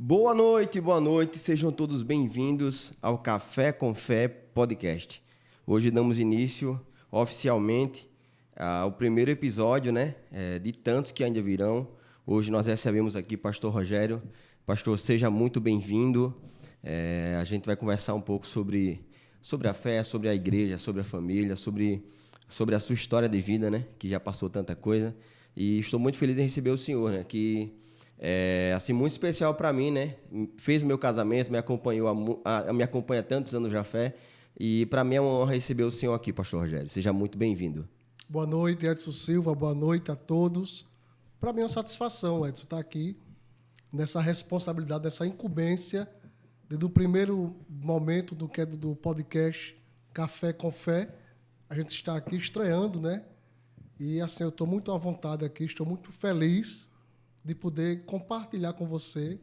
Boa noite, sejam todos bem-vindos ao Café com Fé Podcast. Hoje damos início oficialmente ao primeiro episódio, de tantos que ainda virão. Hoje nós recebemos aqui Pastor Rogério. Pastor, seja muito bem-vindo. A gente vai conversar um pouco sobre a fé, sobre a igreja, sobre a família, sobre a sua história de vida, que já passou tanta coisa. E estou muito feliz em receber o senhor, que assim, muito especial para mim, fez o meu casamento, me acompanha há tantos anos já fé, e para mim é uma honra receber o senhor aqui, Pastor Rogério. Seja muito bem-vindo. Boa noite, Edson Silva, boa noite a todos. Para mim é uma satisfação, Edson, estar aqui nessa responsabilidade, nessa incumbência, desde o primeiro momento do podcast Café com Fé. A gente está aqui estreando, E assim, eu estou muito à vontade aqui, estou muito feliz de poder compartilhar com você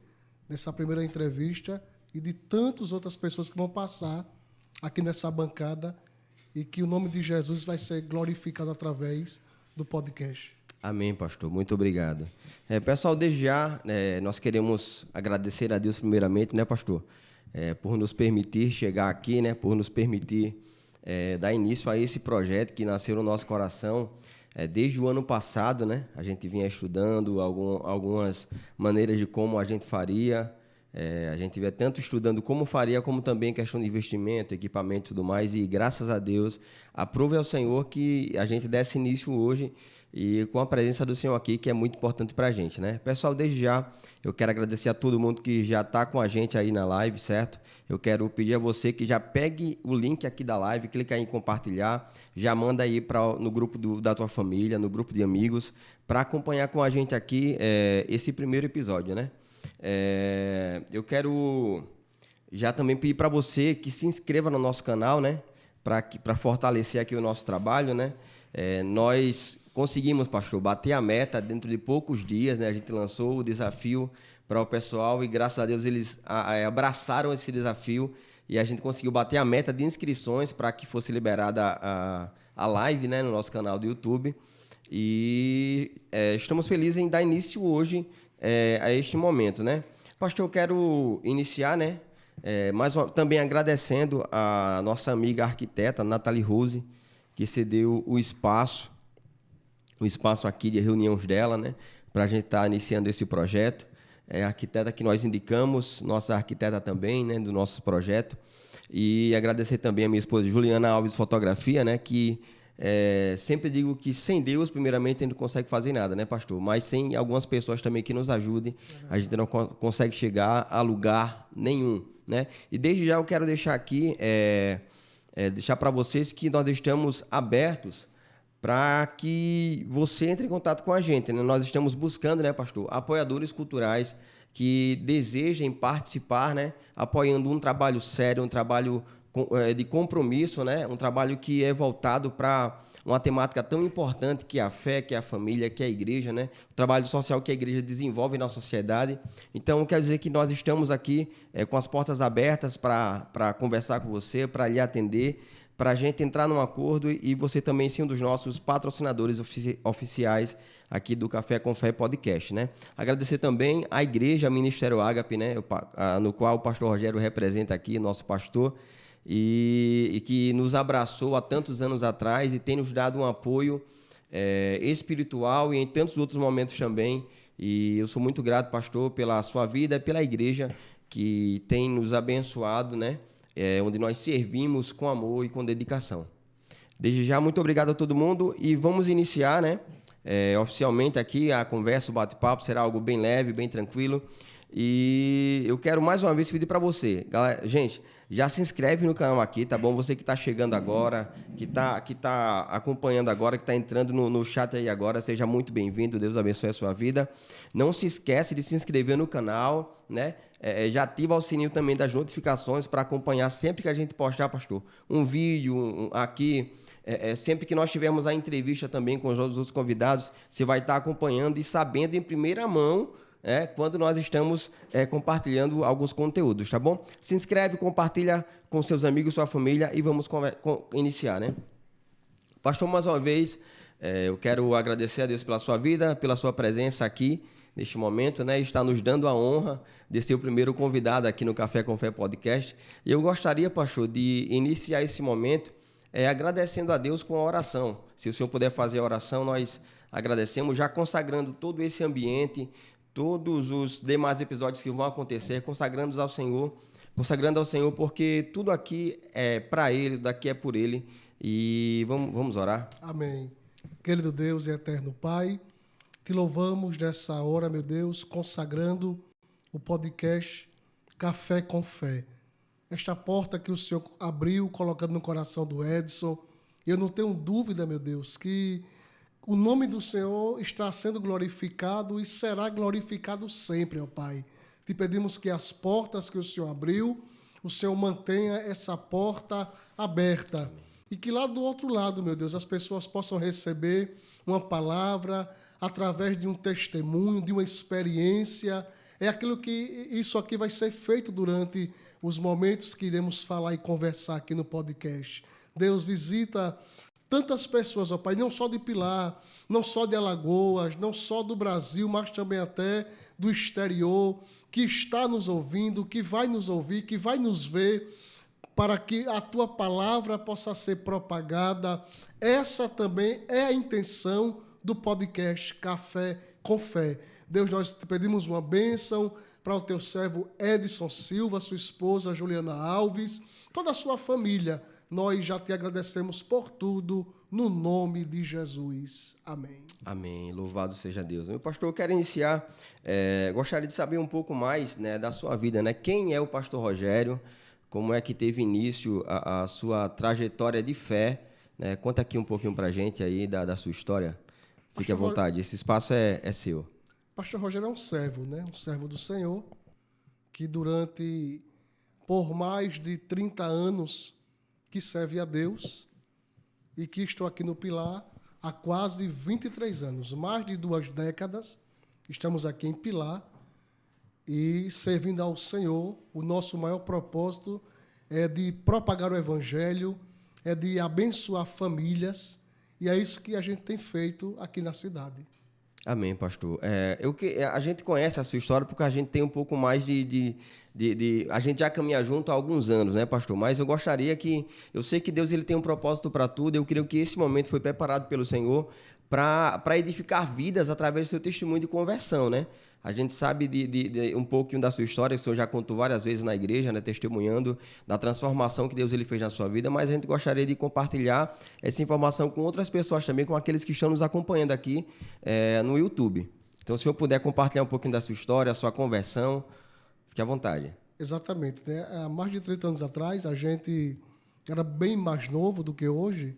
nessa primeira entrevista e de tantas outras pessoas que vão passar aqui nessa bancada e que o nome de Jesus vai ser glorificado através do podcast. Amém, pastor. Muito obrigado. Pessoal, desde já, nós queremos agradecer a Deus primeiramente, pastor, por nos permitir chegar aqui, por nos permitir dar início a esse projeto que nasceu no nosso coração. Desde o ano passado, a gente vinha estudando algumas maneiras de como a gente faria. A gente vinha tanto estudando como faria, como também questão de investimento, equipamento e tudo mais. E graças a Deus, aprove ao Senhor que a gente desse início hoje e com a presença do Senhor aqui, que é muito importante para a gente, Pessoal, desde já, eu quero agradecer a todo mundo que já está com a gente aí na live, certo? Eu quero pedir a você que já pegue o link aqui da live, clica aí em compartilhar, já manda aí no grupo da tua família, no grupo de amigos, para acompanhar com a gente aqui esse primeiro episódio, Eu quero já também pedir para você que se inscreva no nosso canal, para fortalecer aqui o nosso trabalho, Nós conseguimos, pastor, bater a meta dentro de poucos dias, A gente lançou o desafio para o pessoal e, graças a Deus, eles abraçaram esse desafio e a gente conseguiu bater a meta de inscrições para que fosse liberada a live, no nosso canal do YouTube. E estamos felizes em dar início hoje a este momento, Pastor, eu quero iniciar, mas também agradecendo a nossa amiga arquiteta, Nathalie Rose, que cedeu o espaço aqui de reuniões dela, para a gente estar iniciando esse projeto. É a arquiteta que nós indicamos, nossa arquiteta também, do nosso projeto. E agradecer também a minha esposa Juliana Alves Fotografia, que sempre digo que sem Deus, primeiramente, a gente não consegue fazer nada, pastor? Mas sem algumas pessoas também que nos ajudem, a gente não consegue chegar a lugar nenhum, E desde já eu quero deixar aqui, deixar para vocês que nós estamos abertos para que você entre em contato com a gente, Nós estamos buscando, pastor, apoiadores culturais que desejem participar, apoiando um trabalho sério, um trabalho de compromisso, um trabalho que é voltado para uma temática tão importante que é a fé, que é a família, que é a igreja, o trabalho social que a igreja desenvolve na sociedade. Então, quer dizer que nós estamos aqui com as portas abertas para conversar com você, para lhe atender, para a gente entrar num acordo e você também ser um dos nossos patrocinadores oficiais aqui do Café com Fé Podcast, Agradecer também à igreja Ministério Ágape, no qual o pastor Rogério representa aqui, nosso pastor, e que nos abraçou há tantos anos atrás e tem nos dado um apoio espiritual e em tantos outros momentos também. E eu sou muito grato, pastor, pela sua vida e pela igreja que tem nos abençoado, onde nós servimos com amor e com dedicação. Desde já, muito obrigado a todo mundo e vamos iniciar, oficialmente aqui a conversa, o bate-papo será algo bem leve, bem tranquilo. E eu quero mais uma vez pedir para você, galera, gente, já se inscreve no canal aqui, tá bom? Você que está chegando agora, que tá acompanhando agora, que está entrando no chat aí agora, seja muito bem-vindo, Deus abençoe a sua vida. Não se esquece de se inscrever no canal, já ativa o sininho também das notificações para acompanhar sempre que a gente postar, pastor, um vídeo aqui. Sempre que nós tivermos a entrevista também com os outros convidados, você vai estar acompanhando e sabendo em primeira mão quando nós estamos compartilhando alguns conteúdos, tá bom? Se inscreve, compartilha com seus amigos, sua família e vamos iniciar, Pastor, mais uma vez, eu quero agradecer a Deus pela sua vida, pela sua presença aqui neste momento, né? Está nos dando a honra de ser o primeiro convidado aqui no Café com Fé Podcast. E eu gostaria, pastor, de iniciar esse momento agradecendo a Deus com a oração. Se o senhor puder fazer a oração, nós agradecemos, já consagrando todo esse ambiente, todos os demais episódios que vão acontecer, consagrando ao Senhor, porque tudo aqui é para Ele, daqui é por Ele. E vamos orar. Amém. Querido Deus e eterno Pai, te louvamos nessa hora, meu Deus, consagrando o podcast Café com Fé. Esta porta que o Senhor abriu, colocando no coração do Edson. Eu não tenho dúvida, meu Deus, que o nome do Senhor está sendo glorificado e será glorificado sempre, ó Pai. Te pedimos que as portas que o Senhor abriu, o Senhor mantenha essa porta aberta. E que lá do outro lado, meu Deus, as pessoas possam receber uma palavra através de um testemunho, de uma experiência. É aquilo que isso aqui vai ser feito durante os momentos que iremos falar e conversar aqui no podcast. Deus, visita tantas pessoas, ó Pai, não só de Pilar, não só de Alagoas, não só do Brasil, mas também até do exterior, que está nos ouvindo, que vai nos ouvir, que vai nos ver, para que a Tua palavra possa ser propagada. Essa também é a intenção do podcast Café com Fé. Deus, nós te pedimos uma bênção para o Teu servo Edson Silva, sua esposa Juliana Alves, toda a sua família. Nós já te agradecemos por tudo, no nome de Jesus. Amém. Amém. Louvado seja Deus. Meu pastor, eu quero iniciar, gostaria de saber um pouco mais, né, da sua vida, né? Quem é o pastor Rogério? Como é que teve início a sua trajetória de fé? Né? Conta aqui um pouquinho para a gente aí da sua história. Fique à vontade, esse espaço é seu. Pastor Rogério é um servo, né? Um servo do Senhor, que por mais de 30 anos, que serve a Deus e que estou aqui no Pilar há quase 23 anos, mais de 2 décadas, estamos aqui em Pilar e servindo ao Senhor. O nosso maior propósito é de propagar o Evangelho, é de abençoar famílias, e é isso que a gente tem feito aqui na cidade. Amém, pastor. A gente conhece a sua história porque a gente tem um pouco mais a gente já caminha junto há alguns anos, né, pastor? Mas eu sei que Deus ele tem um propósito para tudo. Eu creio que esse momento foi preparado pelo Senhor para edificar vidas através do seu testemunho de conversão, né? A gente sabe de um pouquinho da sua história, que o Senhor já contou várias vezes na igreja, né, testemunhando da transformação que Deus ele fez na sua vida, mas a gente gostaria de compartilhar essa informação com outras pessoas também, com aqueles que estão nos acompanhando aqui no YouTube. Então, se o senhor puder compartilhar um pouquinho da sua história, a sua conversão, fique à vontade. Exatamente, né? Há mais de 30 anos atrás, a gente era bem mais novo do que hoje,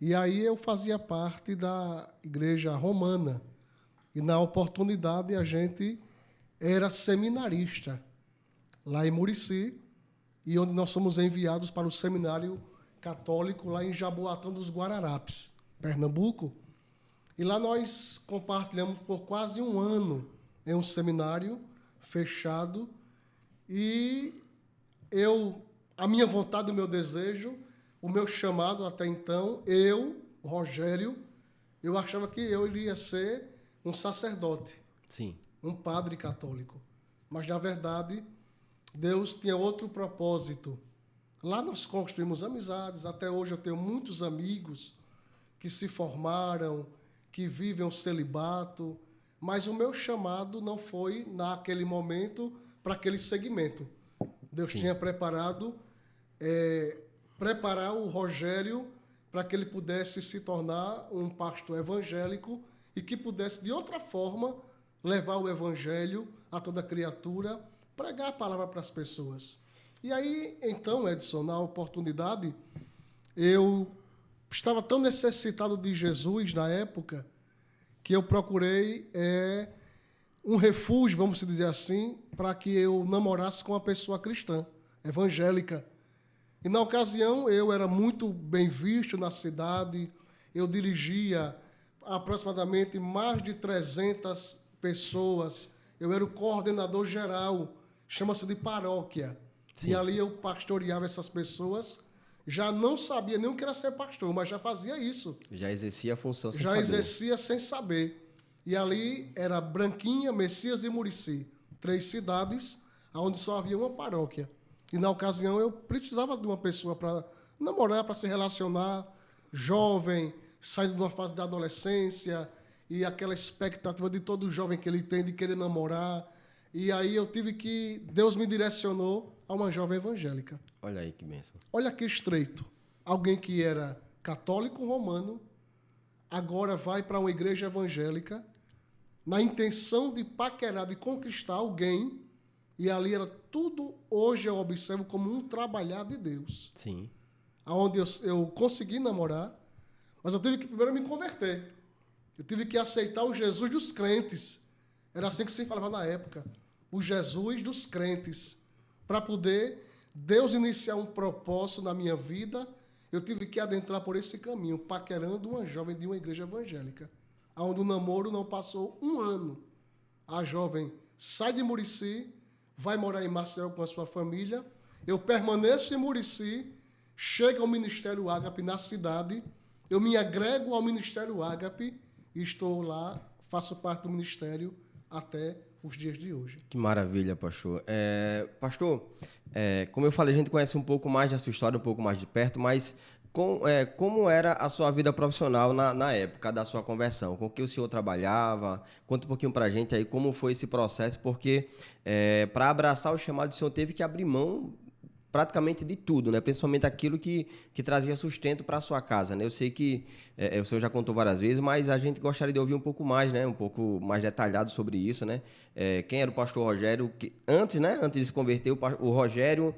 e aí eu fazia parte da igreja romana. E, na oportunidade, a gente era seminarista lá em Murici, e onde nós fomos enviados para o seminário católico lá em Jaboatão dos Guararapes, Pernambuco. E lá nós compartilhamos por quase um ano em um seminário fechado. E a minha vontade, o meu desejo, o meu chamado até então, Rogério, eu achava que eu iria ser um sacerdote, sim, um padre católico. Mas, na verdade, Deus tinha outro propósito. Lá nós construímos amizades. Até hoje eu tenho muitos amigos que se formaram, que vivem o celibato. Mas o meu chamado não foi, naquele momento, para aquele segmento. Deus tinha preparar o Rogério para que ele pudesse se tornar um pastor evangélico e que pudesse, de outra forma, levar o Evangelho a toda criatura, pregar a palavra para as pessoas. E aí, então, Edson, na oportunidade, eu estava tão necessitado de Jesus na época que eu procurei um refúgio, vamos dizer assim, para que eu namorasse com uma pessoa cristã, evangélica. E, na ocasião, eu era muito bem visto na cidade, eu dirigia aproximadamente mais de 300 pessoas. Eu era o coordenador geral, chama-se de paróquia. Sim. E ali eu pastoreava essas pessoas. Já não sabia nem o que era ser pastor, mas já fazia isso. Já exercia a função sem saber. saber. Já exercia sem saber. E ali era Branquinha, Messias e Murici. 3 cidades onde só havia uma paróquia. E na ocasião eu precisava de uma pessoa para namorar, para se relacionar, jovem, saindo de uma fase da adolescência e aquela expectativa de todo jovem que ele tem de querer namorar. E aí Deus me direcionou a uma jovem evangélica. Olha aí que bênção. Olha que estreito. Alguém que era católico romano, agora vai para uma igreja evangélica na intenção de paquerar, de conquistar alguém, e ali era tudo, hoje eu observo como um trabalhar de Deus. Sim. Onde eu consegui namorar, mas eu tive que primeiro me converter. Eu tive que aceitar o Jesus dos crentes. Era assim que se falava na época. O Jesus dos crentes. Para poder Deus iniciar um propósito na minha vida, eu tive que adentrar por esse caminho, paquerando uma jovem de uma igreja evangélica, onde o namoro não passou 1 ano. A jovem sai de Murici, vai morar em Maceió com a sua família, eu permaneço em Murici, chega ao Ministério Ágape na cidade, eu me agrego ao Ministério Ágape e estou lá, faço parte do ministério até os dias de hoje. Que maravilha, pastor. Pastor, como eu falei, a gente conhece um pouco mais da sua história, um pouco mais de perto, mas como era a sua vida profissional na época da sua conversão? Com o que o senhor trabalhava? Conta um pouquinho para a gente aí como foi esse processo, porque para abraçar o chamado, o senhor teve que abrir mão praticamente de tudo, né? Principalmente aquilo que trazia sustento para a sua casa, né? Eu sei que o senhor já contou várias vezes, mas a gente gostaria de ouvir um pouco mais, né? Um pouco mais detalhado sobre isso, né? Quem era o pastor Rogério? Antes, né? Antes de se converter, o Rogério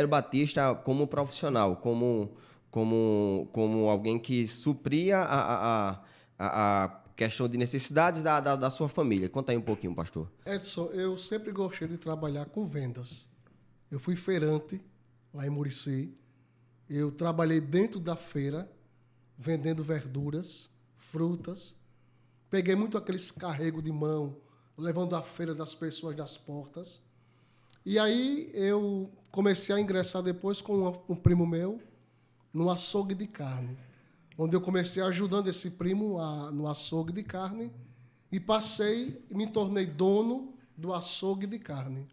Batista como profissional, como alguém que supria a questão de necessidades da sua família. Conta aí um pouquinho, pastor. Edson, eu sempre gostei de trabalhar com vendas. Eu fui feirante lá em Murici. Eu trabalhei dentro da feira, vendendo verduras, frutas. Peguei muito aqueles carregos de mão, levando a feira das pessoas das portas. E aí eu comecei a ingressar depois com um primo meu no açougue de carne, onde eu comecei ajudando esse primo no açougue de carne e me tornei dono do açougue de carne.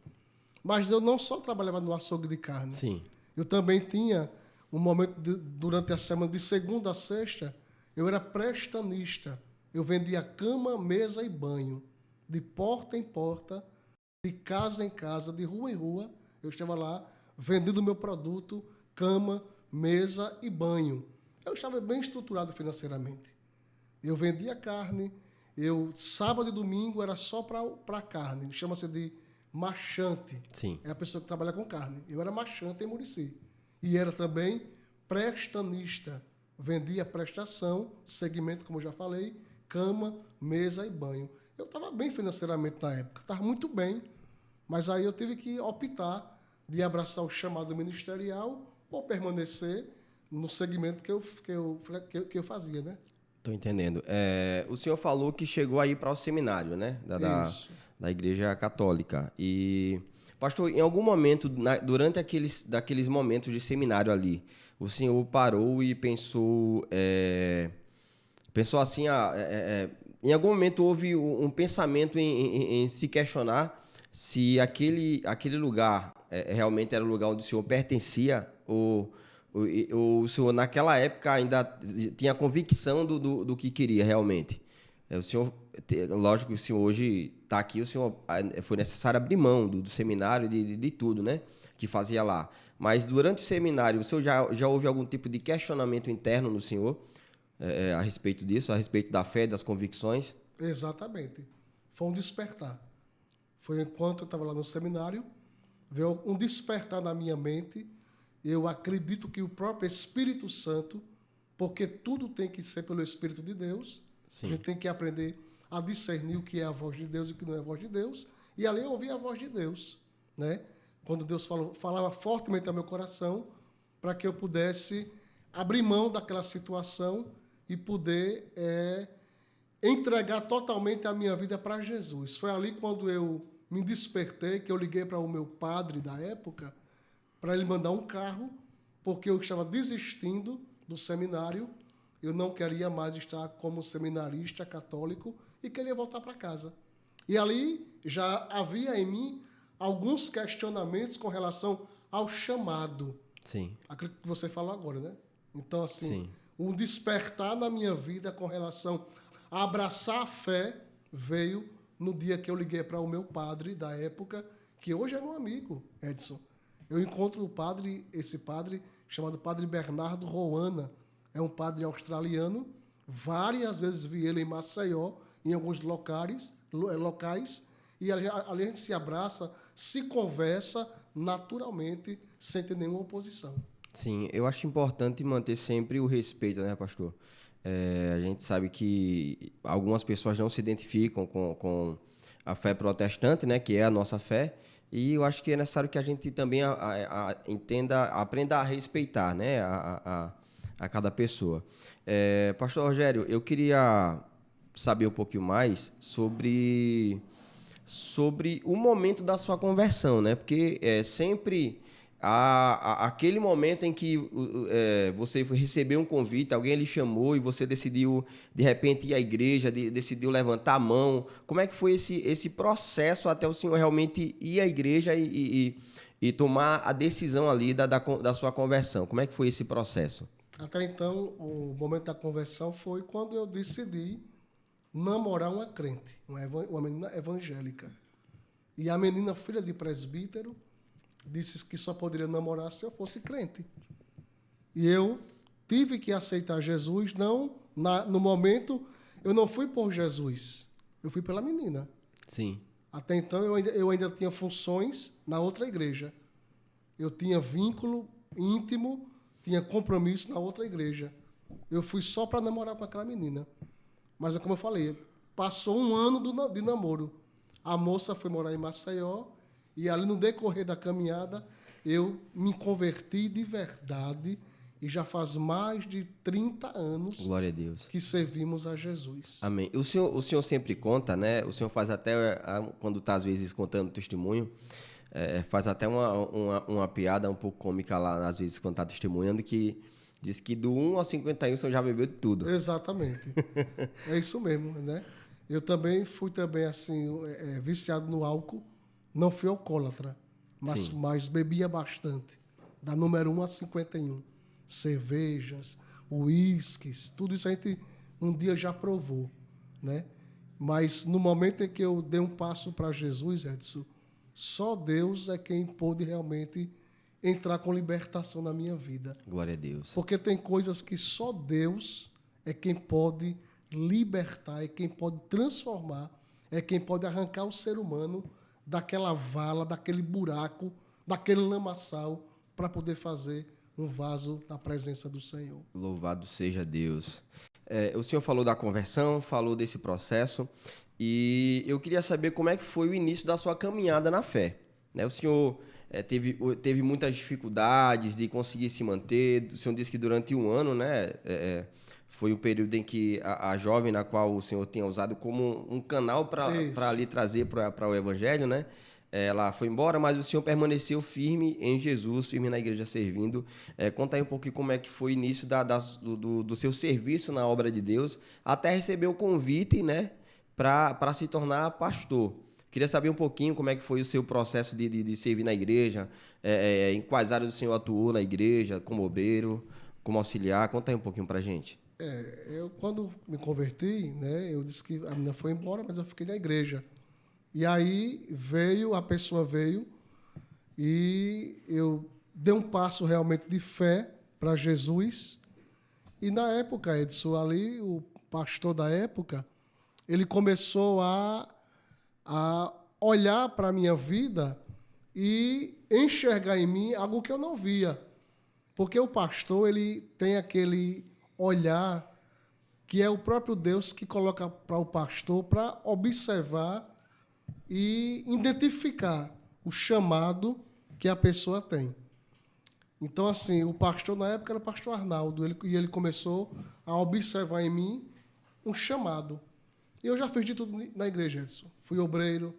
Mas eu não só trabalhava no açougue de carne. Sim. Eu também tinha um momento, durante a semana, de segunda a sexta, eu era prestanista. Eu vendia cama, mesa e banho. De porta em porta, de casa em casa, de rua em rua. Eu estava lá vendendo o meu produto, cama, mesa e banho. Eu estava bem estruturado financeiramente. Eu vendia carne. Sábado e domingo era só para carne. Chama-se de marchante. Sim. É a pessoa que trabalha com carne. Eu era marchante em Murici. E era também prestanista. Vendia prestação, segmento, como eu já falei, cama, mesa e banho. Eu estava bem financeiramente na época. Estava muito bem. Mas aí eu tive que optar de abraçar o chamado ministerial ou permanecer no segmento que eu fazia, né? Estou entendendo. O senhor falou que chegou aí para o seminário, né? Da Igreja Católica. E, pastor, em algum momento, durante daqueles momentos de seminário ali, o senhor parou e pensou assim, em algum momento houve um pensamento em se questionar se aquele lugar realmente era o lugar onde o senhor pertencia ou o senhor, naquela época, ainda tinha convicção do que queria realmente. O senhor, lógico que o senhor hoje está aqui, o senhor foi necessário abrir mão do seminário, de tudo, né, que fazia lá. Mas durante o seminário, o senhor já houve algum tipo de questionamento interno no senhor a respeito disso, a respeito da fé, das convicções? Exatamente. Foi um despertar. Foi enquanto eu estava lá no seminário, veio um despertar na minha mente. Eu acredito que o próprio Espírito Santo, porque tudo tem que ser pelo Espírito de Deus. Sim. A gente tem que aprender a discernir o que é a voz de Deus e o que não é a voz de Deus. E ali eu ouvi a voz de Deus, né? Quando Deus falava fortemente ao meu coração para que eu pudesse abrir mão daquela situação e poder entregar totalmente a minha vida para Jesus. Foi ali quando eu me despertei, que eu liguei para o meu padre da época, para ele mandar um carro, porque eu estava desistindo do seminário eu não queria mais estar como seminarista católico e queria voltar para casa. E ali já havia em mim alguns questionamentos com relação ao chamado. Sim. Aquilo que você falou agora, né? Então, assim, Sim. um despertar na minha vida com relação a abraçar a fé veio no dia que eu liguei para o meu padre da época, que hoje é meu amigo, Edson. Eu encontro esse padre chamado Padre Bernardo Roana. É um padre australiano. Várias vezes vi ele em Maceió, em alguns locais, e ali a gente se abraça, se conversa naturalmente, sem ter nenhuma oposição. Sim, eu acho importante manter sempre o respeito, né, pastor? A gente sabe que algumas pessoas não se identificam com a fé protestante, né, que é a nossa fé, e eu acho que é necessário que a gente também aprenda a respeitar, né, a cada pessoa. Pastor Rogério, eu queria saber um pouquinho mais sobre o momento da sua conversão, né? Porque sempre há aquele momento em que você recebeu um convite, alguém lhe chamou e você decidiu, de repente, ir à igreja, decidiu levantar a mão. Como é que foi esse processo até o senhor realmente ir à igreja e tomar a decisão ali da sua conversão? Como é que foi esse processo? Até então, o momento da conversão foi quando eu decidi namorar uma crente, uma menina evangélica. E a menina, filha de presbítero, disse que só poderia namorar se eu fosse crente. E eu tive que aceitar Jesus. No momento, eu não fui por Jesus, eu fui pela menina. Sim. Até então, eu ainda tinha funções na outra igreja. Eu tinha vínculo íntimo, tinha compromisso na outra igreja. Eu fui só para namorar com aquela menina. Mas, como eu falei, passou um ano de namoro. A moça foi morar em Maceió e ali no decorrer da caminhada eu me converti de verdade e já faz mais de 30 anos Glória a Deus. que servimos a Jesus. Amém. O senhor sempre conta, né? O senhor faz até, quando está às vezes contando testemunho, faz até uma piada um pouco cômica lá, às vezes, quando está testemunhando, que diz que do 1 ao 51 o senhor já bebeu de tudo. Exatamente. É isso mesmo, né? Eu também fui assim, viciado no álcool. Não fui alcoólatra, mas bebia bastante. Da número 1 a 51. Cervejas, uísques, tudo isso a gente um dia já provou, né? Mas no momento em que eu dei um passo para Jesus, Edson, só Deus é quem pôde realmente entrar com libertação na minha vida. Glória a Deus. Porque tem coisas que só Deus é quem pode libertar, é quem pode transformar, é quem pode arrancar o ser humano daquela vala, daquele buraco, daquele lamaçal, para poder fazer um vaso na presença do Senhor. Louvado seja Deus. O senhor falou da conversão, falou desse processo, e eu queria saber como é que foi o início da sua caminhada na fé. Né? O senhor teve muitas dificuldades de conseguir se manter. O senhor disse que durante um ano, né, foi o período em que a jovem na qual o senhor tinha usado como um canal para ali trazer para o evangelho, né? Ela foi embora, mas o senhor permaneceu firme em Jesus, firme na igreja servindo. Conta aí um pouquinho como é que foi o início do seu serviço na obra de Deus, até receber o convite, né, para se tornar pastor. Queria saber um pouquinho como é que foi o seu processo de servir na igreja, em quais áreas o senhor atuou na igreja, como obreiro, como auxiliar. Conta aí um pouquinho para a gente. Eu, quando me converti, né, eu disse que a menina foi embora, mas eu fiquei na igreja. E aí a pessoa veio e eu dei um passo realmente de fé para Jesus. E na época, Edson, ali, o pastor da época, ele começou a olhar para a minha vida e enxergar em mim algo que eu não via. Porque o pastor, ele tem aquele olhar que é o próprio Deus que coloca para o pastor para observar e identificar o chamado que a pessoa tem. Então, assim, o pastor na época era o pastor Arnaldo, e ele começou a observar em mim um chamado. E eu já fiz de tudo na igreja, Edson. Fui obreiro,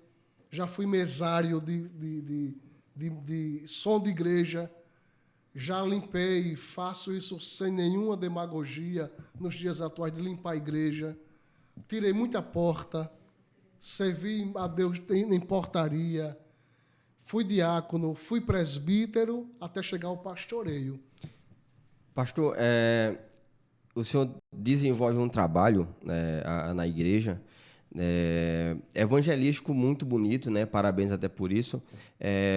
já fui mesário de som de igreja, Já limpei, faço isso sem nenhuma demagogia nos dias atuais de limpar a igreja. Tirei muita porta, servi a Deus em portaria, fui diácono, fui presbítero, até chegar ao pastoreio. Pastor, o senhor desenvolve um trabalho, né, na igreja, evangelístico muito bonito, né? Parabéns até por isso.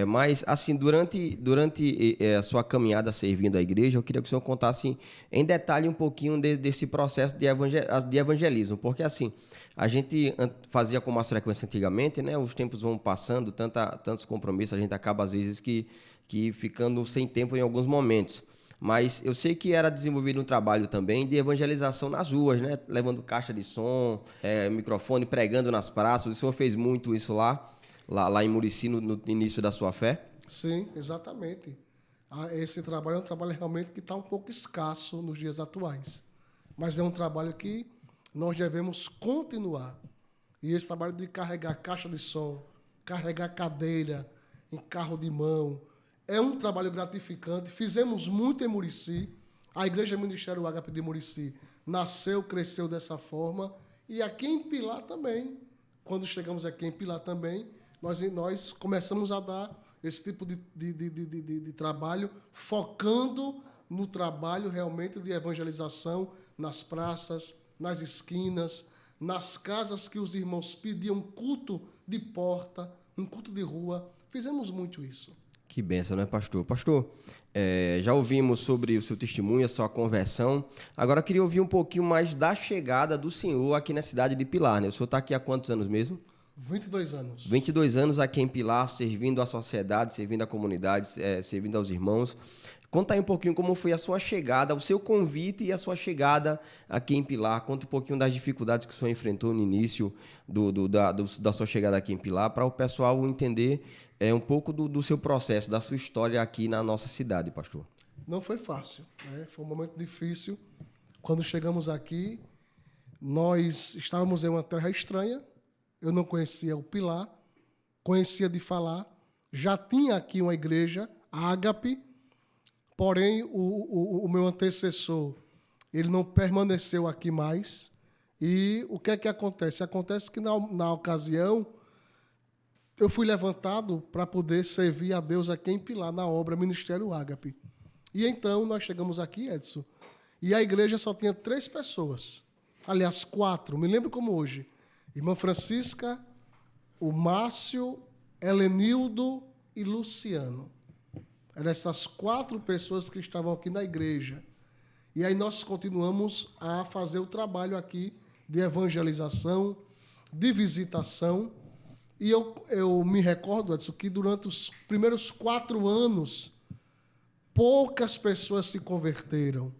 Mas, assim, durante a sua caminhada servindo a igreja, eu queria que o senhor contasse em detalhe um pouquinho desse processo de evangelismo, porque, assim, a gente fazia com mais frequência antigamente, né? Os tempos vão passando, tantos compromissos, a gente acaba, às vezes, que ficando sem tempo em alguns momentos. Mas eu sei que era desenvolvido um trabalho também de evangelização nas ruas, né? Levando caixa de som, microfone, pregando nas praças. O senhor fez muito isso lá em Murici, no início da sua fé? Sim, exatamente. Esse trabalho é um trabalho realmente que está um pouco escasso nos dias atuais. Mas é um trabalho que nós devemos continuar. E esse trabalho de carregar caixa de som, carregar cadeira em carro de mão, é um trabalho gratificante. Fizemos muito em Murici. A Igreja Ministério Ágape de Murici nasceu, cresceu dessa forma. E aqui em Pilar também. Quando chegamos aqui em Pilar também, nós começamos a dar esse tipo de trabalho, focando no trabalho realmente de evangelização nas praças, nas esquinas, nas casas que os irmãos pediam culto de porta, um culto de rua. Fizemos muito isso. Que bênção, né, pastor? Pastor, já ouvimos sobre o seu testemunho, a sua conversão. Agora eu queria ouvir um pouquinho mais da chegada do senhor aqui na cidade de Pilar, né? O senhor está aqui há quantos anos mesmo? 22 anos. 22 anos aqui em Pilar, servindo à sociedade, servindo à comunidade, servindo aos irmãos. Conta aí um pouquinho como foi a sua chegada, o seu convite e a sua chegada aqui em Pilar. Conta um pouquinho das dificuldades que o senhor enfrentou no início da sua chegada aqui em Pilar, para o pessoal entender um pouco do seu processo, da sua história aqui na nossa cidade, pastor. Não foi fácil, né? Foi um momento difícil. Quando chegamos aqui, nós estávamos em uma terra estranha. Eu não conhecia o Pilar, conhecia de falar. Já tinha aqui uma igreja, a Ágape, porém o meu antecessor, ele não permaneceu aqui mais. E o que é que acontece? Acontece que na ocasião eu fui levantado para poder servir a Deus aqui em Pilar, na obra Ministério Ágape. E então nós chegamos aqui, Edson, e a igreja só tinha 3 pessoas. Aliás, 4, me lembro como hoje. Irmã Francisca, o Márcio, Helenildo e Luciano. Eram essas 4 pessoas que estavam aqui na igreja. E aí nós continuamos a fazer o trabalho aqui de evangelização, de visitação. E eu me recordo, Edson, que durante os primeiros 4 anos, poucas pessoas se converteram.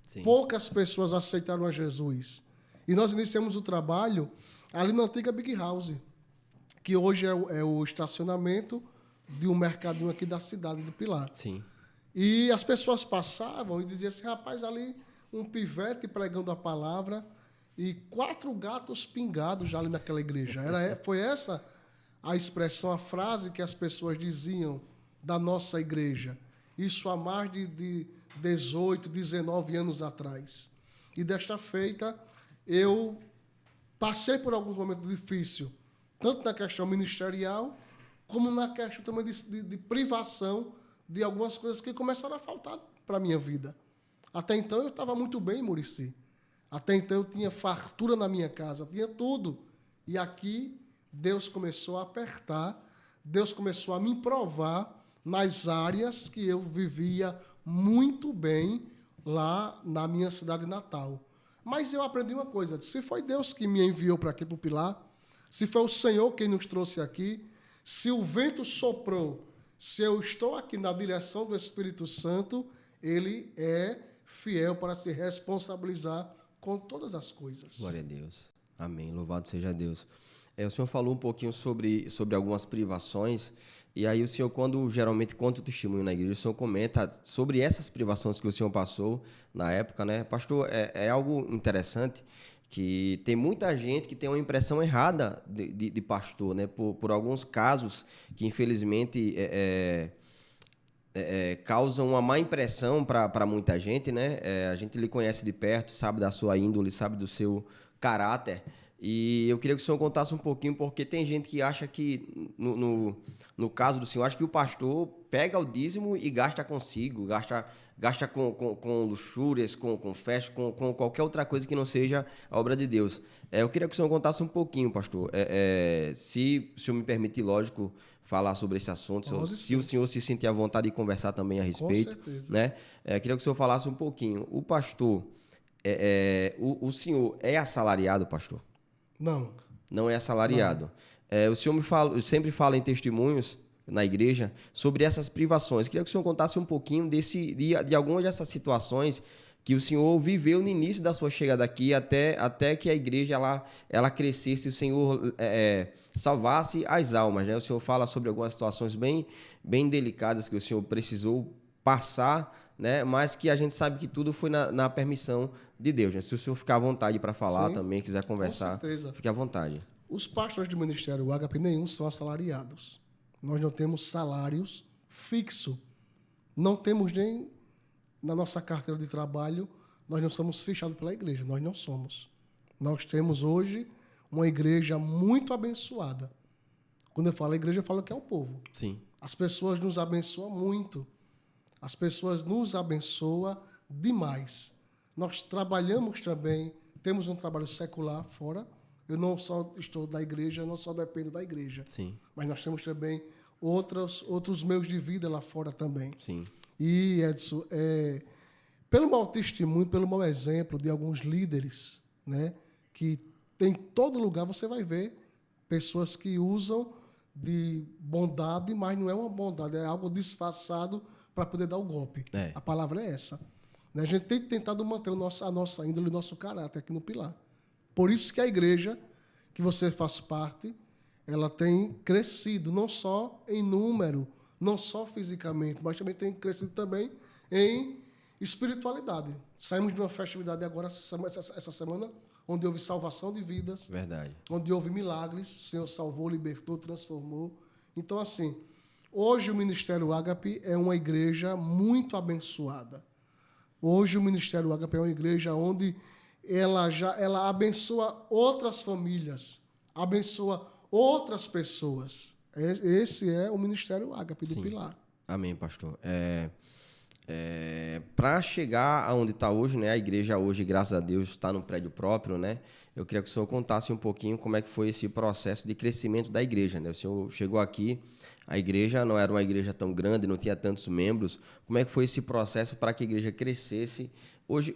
Sim. Poucas pessoas aceitaram a Jesus. E nós iniciamos o trabalho ali na antiga Big House, que hoje é o estacionamento de um mercadinho aqui da cidade do Pilar. Sim. E as pessoas passavam e diziam assim, rapaz, ali um pivete pregando a palavra e 4 gatos pingados já ali naquela igreja. Foi essa a expressão, a frase que as pessoas diziam da nossa igreja. Isso há mais de 18, 19 anos atrás. E desta feita, eu passei por alguns momentos difíceis, tanto na questão ministerial, como na questão também de privação de algumas coisas que começaram a faltar para a minha vida. Até então, eu estava muito bem em Murici. Até então, eu tinha fartura na minha casa, tinha tudo. E aqui, Deus começou a apertar, Deus começou a me provar nas áreas que eu vivia muito bem lá na minha cidade natal. Mas eu aprendi uma coisa, se foi Deus que me enviou para aqui, para o Pilar, se foi o Senhor quem nos trouxe aqui, se o vento soprou, se eu estou aqui na direção do Espírito Santo, Ele é fiel para se responsabilizar com todas as coisas. Glória a Deus. Amém. Louvado seja Deus. O senhor falou um pouquinho sobre algumas privações, e aí o senhor, geralmente conta o testemunho na igreja, o senhor comenta sobre essas privações que o senhor passou na época, né? Pastor, é algo interessante que tem muita gente que tem uma impressão errada de pastor, né? Por alguns casos que, infelizmente, causam uma má impressão para muita gente, né? A gente lhe conhece de perto, sabe da sua índole, sabe do seu caráter. E eu queria que o senhor contasse um pouquinho, porque tem gente que acha que, no caso do senhor, acha que o pastor pega o dízimo e gasta consigo, gasta com luxúrias, com festa, com qualquer outra coisa que não seja a obra de Deus. Eu queria que o senhor contasse um pouquinho, pastor. Se o senhor me permitir, lógico, falar sobre esse assunto, se o senhor se sentir à vontade de conversar também a respeito. Com certeza. Né? Queria que o senhor falasse um pouquinho. O pastor, o senhor é assalariado, pastor? Não. Não é assalariado. O senhor sempre fala em testemunhos na igreja sobre essas privações. Queria que o senhor contasse um pouquinho de algumas dessas situações que o senhor viveu no início da sua chegada aqui, até que a igreja ela crescesse, o senhor salvasse as almas. Né? O senhor fala sobre algumas situações bem delicadas que o senhor precisou passar, né? Mas que a gente sabe que tudo foi na permissão de Deus. Né? Se o senhor ficar à vontade para falar também, quiser conversar, fique à vontade. Os pastores do Ministério Ágape nenhum são assalariados. Nós não temos salários fixos. Não temos nem na nossa carteira de trabalho, nós não somos fechados pela igreja, nós não somos. Nós temos hoje uma igreja muito abençoada. Quando eu falo igreja, eu falo que é o povo. Sim. As pessoas nos abençoam muito. As pessoas nos abençoam demais. Nós trabalhamos também, temos um trabalho secular fora. Eu não só estou da igreja, eu não só dependo da igreja. Sim. Mas nós temos também outros meios de vida lá fora também. Sim. E, Edson, pelo mau testemunho, pelo mau exemplo de alguns líderes, né, que em todo lugar você vai ver pessoas que usam de bondade, mas não é uma bondade, é algo disfarçado para poder dar o golpe. A palavra é essa. A gente tem tentado manter a nossa índole, o nosso caráter aqui no Pilar. Por isso que a igreja, que você faz parte, ela tem crescido, não só em número, não só fisicamente, mas também tem crescido também em espiritualidade. Saímos de uma festividade agora, essa semana, onde houve salvação de vidas. Verdade. Onde houve milagres, o Senhor salvou, libertou, transformou. Então, assim, hoje o Ministério Ágape é uma igreja muito abençoada. Hoje o Ministério Ágape é uma igreja onde ela abençoa outras famílias, abençoa outras pessoas. Esse é o Ministério Ágape do Pilar. Amém, pastor. Para chegar aonde está hoje, né? A igreja hoje, graças a Deus, está no prédio próprio, né? Eu queria que o senhor contasse um pouquinho como é que foi esse processo de crescimento da igreja, né? O senhor chegou aqui, a igreja não era uma igreja tão grande, não tinha tantos membros. Como é que foi esse processo para que a igreja crescesse? Hoje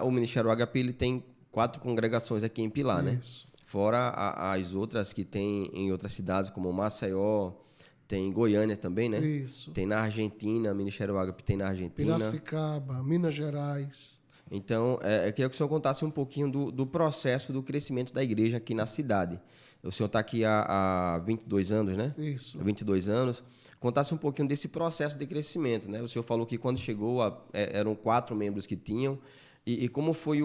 o Ministério Ágape ele tem 4 congregações aqui em Pilar, né? Fora as outras que tem em outras cidades, como Maceió, tem em Goiânia também, né? Isso. Tem na Argentina, Ministério Ágape tem na Argentina. Piracicaba, Minas Gerais. Então, eu queria que o senhor contasse um pouquinho do processo do crescimento da igreja aqui na cidade. O senhor está aqui há 22 anos, né? Isso. 22 anos. Contasse um pouquinho desse processo de crescimento, né? O senhor falou que quando chegou, eram 4 membros que tinham. E como foi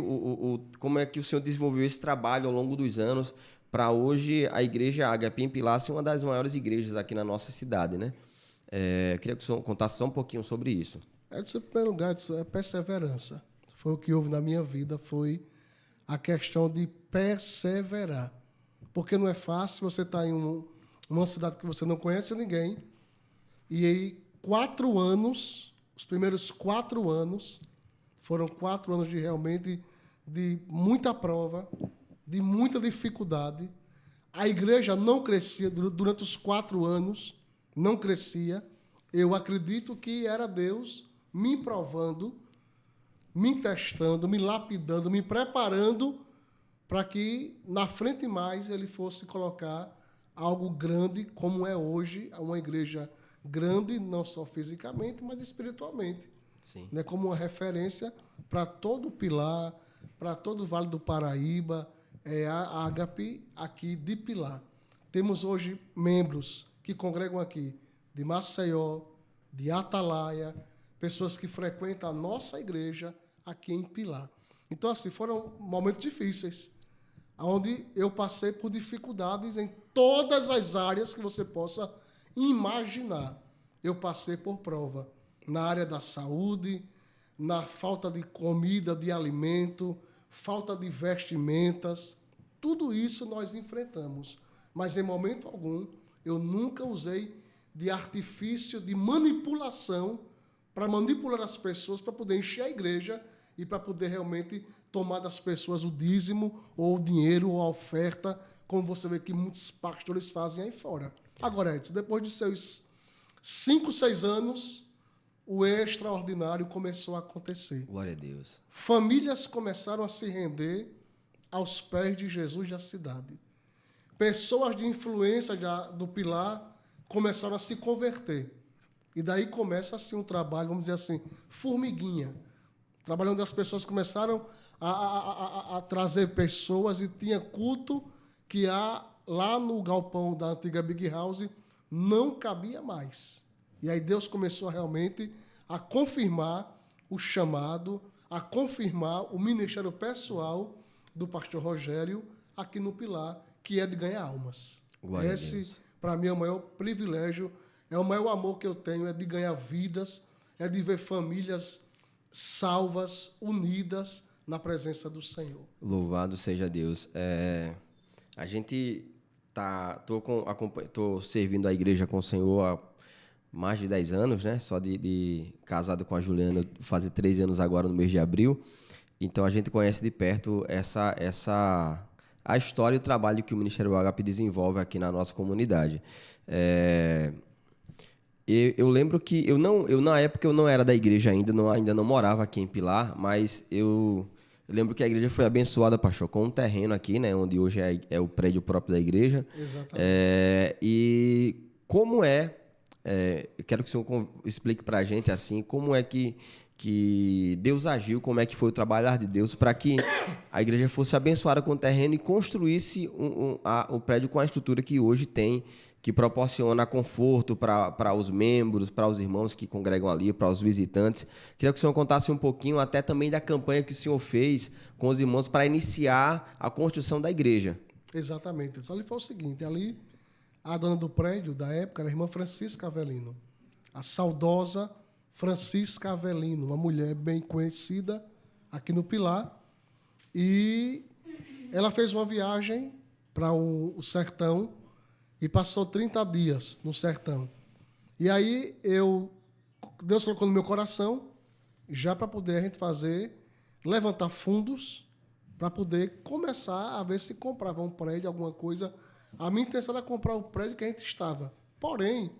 como é que o senhor desenvolveu esse trabalho ao longo dos anos para hoje a igreja Ágape em Pilar ser uma das maiores igrejas aqui na nossa cidade, né? Queria que o senhor contasse só um pouquinho sobre isso. Em primeiro lugar, é perseverança. Foi o que houve na minha vida, foi a questão de perseverar. Porque não é fácil você estar em uma cidade que você não conhece ninguém e aí 4 anos, os primeiros 4 anos, foram 4 anos de realmente de muita prova, de muita dificuldade. A igreja não crescia durante os 4 anos, não crescia. Eu acredito que era Deus me provando, me testando, me lapidando, me preparando para que na frente mais ele fosse colocar algo grande como é hoje, uma igreja grande, não só fisicamente, mas espiritualmente. Sim. Né, como uma referência para todo o Pilar, para todo o Vale do Paraíba, a Ágape aqui de Pilar. Temos hoje membros que congregam aqui de Maceió, de Atalaia, pessoas que frequentam a nossa igreja aqui em Pilar. Então, assim, foram momentos difíceis, onde eu passei por dificuldades em todas as áreas que você possa imaginar. eu passei por prova. Na área da saúde, na falta de comida, de alimento, falta de vestimentas. Tudo isso nós enfrentamos. Mas, em momento algum, eu nunca usei de artifício, de manipulação, para manipular as pessoas, para poder encher a igreja e para poder realmente tomar das pessoas o dízimo, ou o dinheiro, ou a oferta, como você vê que muitos pastores fazem aí fora. Agora, Edson, depois de seus 5, 6 anos, o extraordinário começou a acontecer. Glória a Deus. Famílias começaram a se render aos pés de Jesus da cidade. Pessoas de influência do Pilar começaram a se converter. E daí começa-se um trabalho, vamos dizer assim, formiguinha. Trabalho onde as pessoas começaram a trazer pessoas, e tinha culto que lá no galpão da antiga Big House não cabia mais. E aí Deus começou realmente a confirmar o chamado, a confirmar o ministério pessoal do pastor Rogério aqui no Pilar, que é de ganhar almas. Glória a Esse, Deus. para mim, é o maior privilégio, é o maior amor que eu tenho, é de ganhar vidas, é de ver famílias salvas, unidas na presença do Senhor. Louvado seja Deus. A gente tô servindo a igreja com o Senhor há mais de 10 anos, né? Só de casado com a Juliana, fazer 3 anos agora no mês de abril. Então a gente conhece de perto a história e o trabalho que o Ministério Agape desenvolve aqui na nossa comunidade. Eu lembro que na época eu não era da igreja ainda não morava aqui em Pilar, mas eu lembro que a igreja foi abençoada, pastor, com um terreno aqui, né, onde hoje é o prédio próprio da igreja. Exatamente. E como eu quero que o senhor explique para a gente assim, como é que Deus agiu, como é que foi o trabalhar de Deus para que a igreja fosse abençoada com o terreno e construísse o prédio com a estrutura que hoje tem, que proporciona conforto para os membros, para os irmãos que congregam ali, para os visitantes. Queria que o senhor contasse um pouquinho até também da campanha que o senhor fez com os irmãos para iniciar a construção da igreja. Exatamente. Só ali foi o seguinte, ali a dona do prédio da época era a irmã Francisca Avelino, a saudosa Francisca Avelino, uma mulher bem conhecida aqui no Pilar, e ela fez uma viagem para o sertão e passou 30 dias no sertão. E aí Deus colocou no meu coração, já para poder a gente levantar fundos, para poder começar a ver se comprava um prédio, alguma coisa. A minha intenção era comprar o prédio que a gente estava. Porém,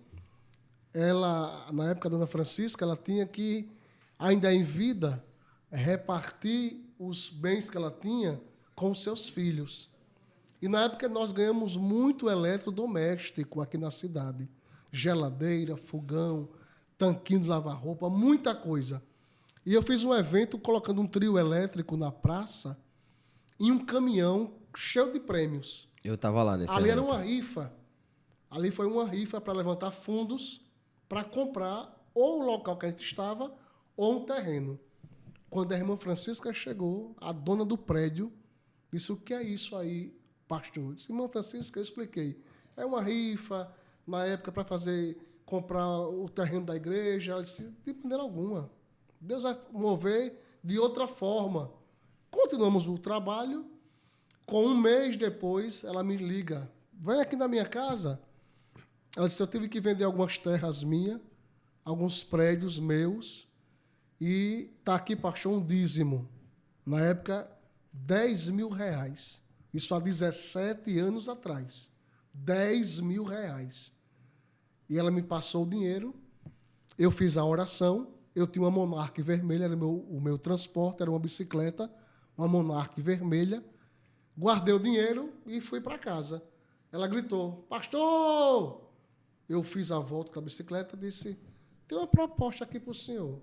ela, na época, a dona Francisca, ela tinha que, ainda em vida, repartir os bens que ela tinha com os seus filhos. E, na época, nós ganhamos muito eletrodoméstico aqui na cidade. Geladeira, fogão, tanquinho de lavar roupa, muita coisa. E eu fiz um evento colocando um trio elétrico na praça e um caminhão cheio de prêmios. Eu estava lá nesse Ali evento. era uma rifa. Ali foi uma rifa para levantar fundos para comprar ou o local que a gente estava ou um terreno. Quando a irmã Francisca chegou, a dona do prédio disse: "O que é isso aí, pastor?" Eu disse: "Irmã Francisca", eu expliquei. "É uma rifa, na época, para comprar o terreno da igreja." Ela disse: "De maneira alguma. Deus vai mover de outra forma." Continuamos o trabalho. Com um mês depois, ela me liga: "Vem aqui na minha casa." Ela disse: "Eu tive que vender algumas terras minhas, alguns prédios meus, e está aqui, pastor, um dízimo." Na época, R$10.000. Isso há 17 anos atrás. R$10.000. E ela me passou o dinheiro, eu fiz a oração, eu tinha uma Monarch vermelha, era o meu transporte, era uma bicicleta, uma Monarch vermelha. Guardei o dinheiro e fui para casa. Ela gritou: "Pastor!" Eu fiz a volta com a bicicleta e disse: "Tem uma proposta aqui para o senhor.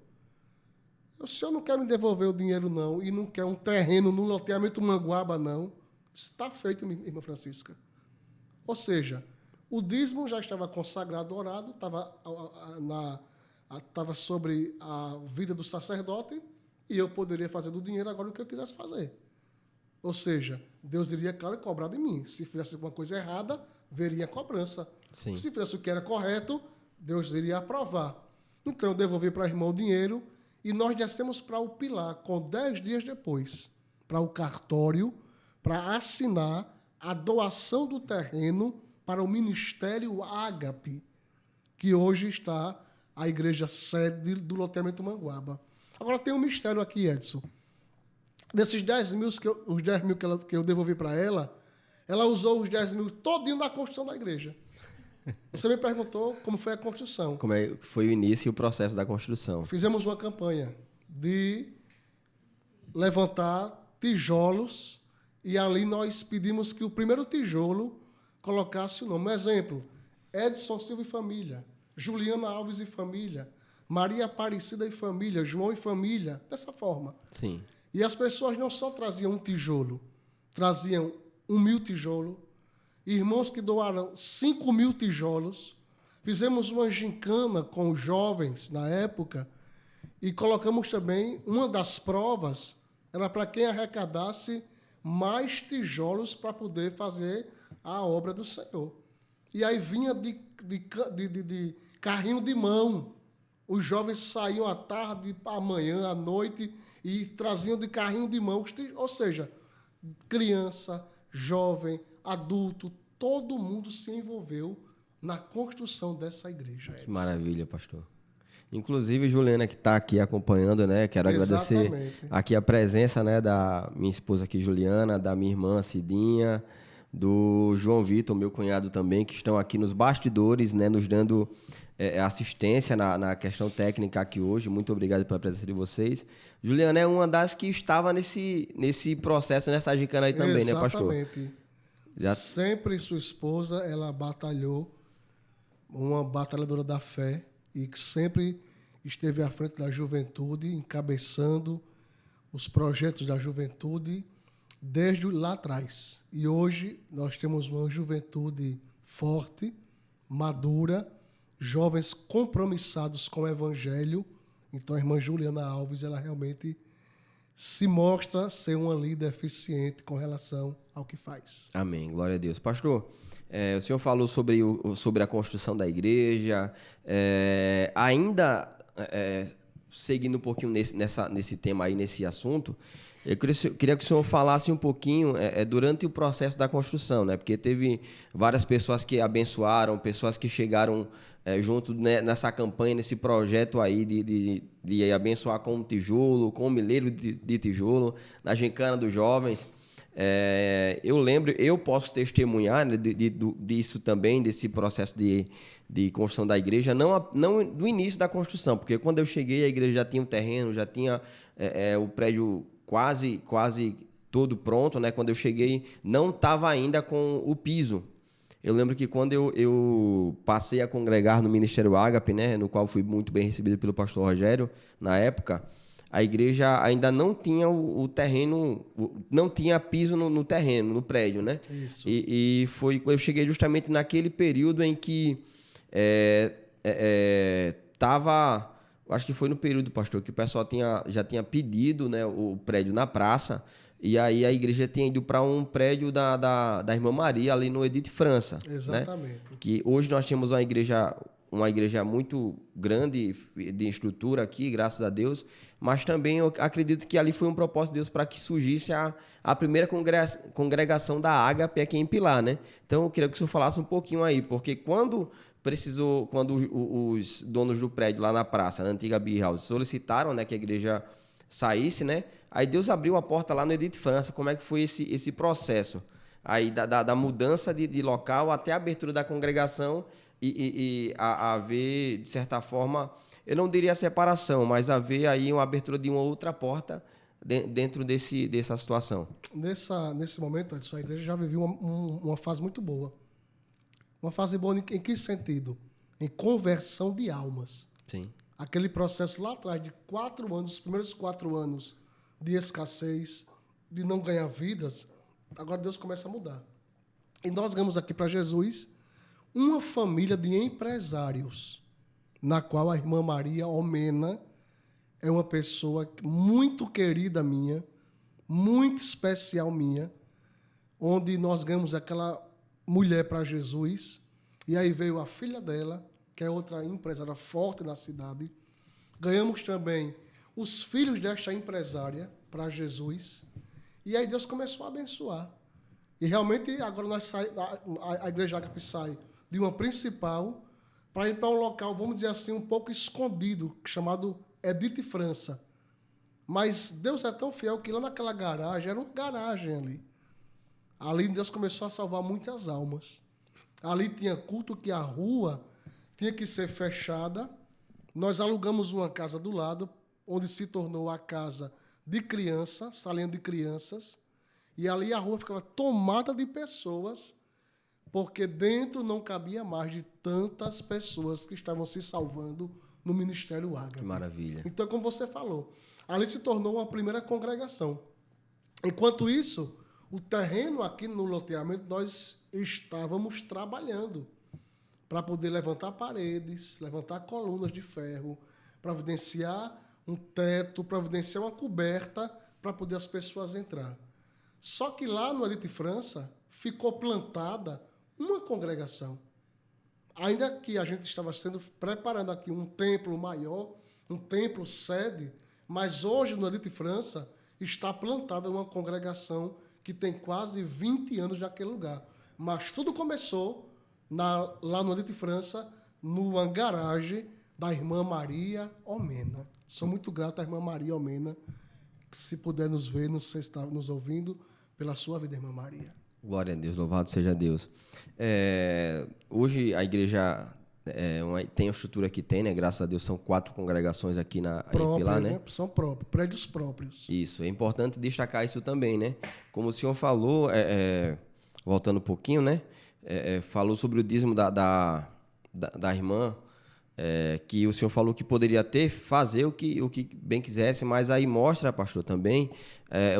O senhor não quer me devolver o dinheiro, não, e não quer um terreno no loteamento Manguaba, não." Está feito, irmã Francisca. Ou seja, o dízimo já estava consagrado, orado, estava sobre a vida do sacerdote, e eu poderia fazer do dinheiro agora o que eu quisesse fazer. Ou seja, Deus iria, claro, cobrar de mim. Se fizesse alguma coisa errada, veria a cobrança. Sim. Se fizesse o que era correto, Deus iria aprovar. Então, eu devolvi para a irmã o dinheiro e nós descemos para o Pilar, com 10 dias depois, para o cartório, para assinar a doação do terreno para o Ministério Ágape, que hoje está a igreja sede do loteamento Manguaba. Agora, tem um mistério aqui, Edson. Desses 10 mil, os 10 mil que eu devolvi para ela, ela usou os 10 mil todinho na construção da igreja. Você me perguntou como foi a construção. Como foi o início e o processo da construção? Fizemos uma campanha de levantar tijolos e ali nós pedimos que o primeiro tijolo colocasse o nome. Um exemplo, Edson Silva e família, Juliana Alves e família, Maria Aparecida e família, João e família, dessa forma. Sim. E as pessoas não só traziam um tijolo, traziam 1.000 tijolos, irmãos que doaram 5.000 tijolos. Fizemos uma gincana com os jovens na época e colocamos também, uma das provas era para quem arrecadasse mais tijolos para poder fazer a obra do Senhor. E aí vinha de carrinho de mão. Os jovens saíam à tarde, à manhã, à noite e traziam de carrinho de mão. Ou seja, criança, jovem, adulto, todo mundo se envolveu na construção dessa igreja. Que maravilha, pastor. Inclusive, Juliana, que está aqui acompanhando, né? Quero agradecer aqui a presença, né, da minha esposa aqui, Juliana, da minha irmã, Cidinha, do João Vitor, meu cunhado também, que estão aqui nos bastidores, né, nos dando assistência na questão técnica aqui hoje. Muito obrigado pela presença de vocês. Juliana é uma das que estava nesse processo, nessa gincana aí também, né, pastor? Exatamente. Sempre sua esposa, ela batalhou, uma batalhadora da fé, e que sempre esteve à frente da juventude, encabeçando os projetos da juventude desde lá atrás. E hoje nós temos uma juventude forte, madura, jovens compromissados com o Evangelho. Então a irmã Juliana Alves, ela realmente se mostra ser uma líder eficiente com relação ao que faz. Amém, glória a Deus. Pastor, o senhor falou sobre a construção da igreja, ainda seguindo um pouquinho nesse tema aí, nesse assunto, eu queria que o senhor falasse um pouquinho durante o processo da construção, né? Porque teve várias pessoas que abençoaram, pessoas que chegaram junto, né, nessa campanha, nesse projeto aí de abençoar com um tijolo, com um milheiro de tijolo, na gincana dos jovens. Eu lembro, eu posso testemunhar, né, disso também, desse processo de construção da igreja, não do início da construção, porque quando eu cheguei, a igreja já tinha um terreno, já tinha o prédio quase todo pronto, né? Quando eu cheguei, não estava ainda com o piso. Eu lembro que quando eu passei a congregar no Ministério Ágape, né, no qual fui muito bem recebido pelo pastor Rogério, na época, a igreja ainda não tinha o terreno, não tinha piso no terreno, no prédio, né? Isso. E eu cheguei justamente naquele período em que estava... Acho que foi no período, pastor, que o pessoal já tinha pedido, né, o prédio na praça, e aí a igreja tinha ido para um prédio da Irmã Maria, ali no Edith França. Exatamente. Né? Que hoje nós temos uma igreja muito grande de estrutura aqui, graças a Deus, mas também eu acredito que ali foi um propósito de Deus para que surgisse a primeira congregação da Ágape aqui em Pilar, né? Então eu queria que o senhor falasse um pouquinho aí, porque quando os donos do prédio lá na praça, na antiga Beer House, solicitaram, né, que a igreja saísse, né? Aí Deus abriu a porta lá no Edith França. Como é que foi esse processo? Aí da mudança de local até a abertura da congregação e haver, de certa forma, eu não diria separação, mas haver aí uma abertura de uma outra porta dentro dessa situação. Nesse momento, a igreja já viveu uma fase muito boa. Uma fase boa em que sentido? Em conversão de almas. Sim. Aquele processo lá atrás de 4 anos, os primeiros 4 anos de escassez, de não ganhar vidas, agora Deus começa a mudar. E nós ganhamos aqui para Jesus uma família de empresários, na qual a irmã Maria Omena é uma pessoa muito querida minha, muito especial minha, onde nós ganhamos aquela mulher para Jesus, e aí veio a filha dela, que é outra empresária forte na cidade. Ganhamos também os filhos desta empresária para Jesus. E aí Deus começou a abençoar. E realmente agora a Igreja Ágape sai de uma principal para ir para um local, vamos dizer assim, um pouco escondido, chamado Edith França. Mas Deus é tão fiel que lá naquela garagem, era uma garagem ali. Ali Deus começou a salvar muitas almas. Ali tinha culto que a rua tinha que ser fechada. Nós alugamos uma casa do lado, onde se tornou a casa de criança, salinha de crianças. E ali a rua ficava tomada de pessoas, porque dentro não cabia mais de tantas pessoas que estavam se salvando no Ministério Ágape. Que maravilha. Então, como você falou, ali se tornou uma primeira congregação. Enquanto isso, o terreno aqui no loteamento, nós estávamos trabalhando para poder levantar paredes, levantar colunas de ferro, providenciar um teto, providenciar uma coberta para poder as pessoas entrar. Só que lá no Edith França ficou plantada uma congregação. Ainda que a gente estava preparando aqui um templo maior, um templo sede, mas hoje no Edith França está plantada uma congregação que tem quase 20 anos naquele lugar. Mas tudo começou lá no Edith França, numa garagem da irmã Maria Omena. Sou muito grato à irmã Maria Omena, que se puder nos ver, não sei se está nos ouvindo, pela sua vida, irmã Maria. Glória a Deus, louvado seja Deus. Hoje a igreja tem a estrutura que tem, né? Graças a Deus são 4 congregações aqui na Pilar, né? São próprios, prédios próprios. Isso, é importante destacar isso também, né? Como o senhor falou, voltando um pouquinho, né? Falou sobre o dízimo da irmã, que o senhor falou que poderia fazer o que bem quisesse, mas aí mostra, pastor, também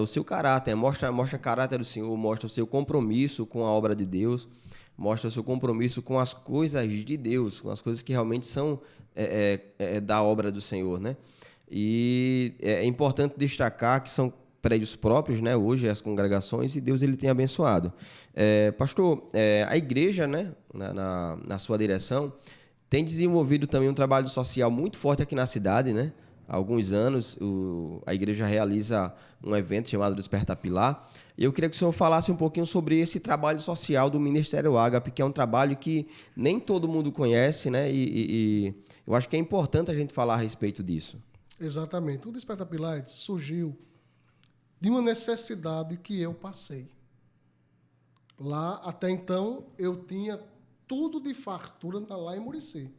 o seu caráter, mostra o caráter do senhor, mostra o seu compromisso com a obra de Deus, mostra o seu compromisso com as coisas de Deus, com as coisas que realmente são da obra do Senhor, né? E é importante destacar que são prédios próprios, né? Hoje as congregações, e Deus ele tem abençoado. Pastor, a igreja, né? Na sua direção, tem desenvolvido também um trabalho social muito forte aqui na cidade, né? Há alguns anos, a igreja realiza um evento chamado Desperta Pilar. E eu queria que o senhor falasse um pouquinho sobre esse trabalho social do Ministério Ágape, que é um trabalho que nem todo mundo conhece, né? E eu acho que é importante a gente falar a respeito disso. Exatamente. O Desperta Pilar surgiu de uma necessidade que eu passei. Lá, até então, eu tinha tudo de fartura lá em Murici.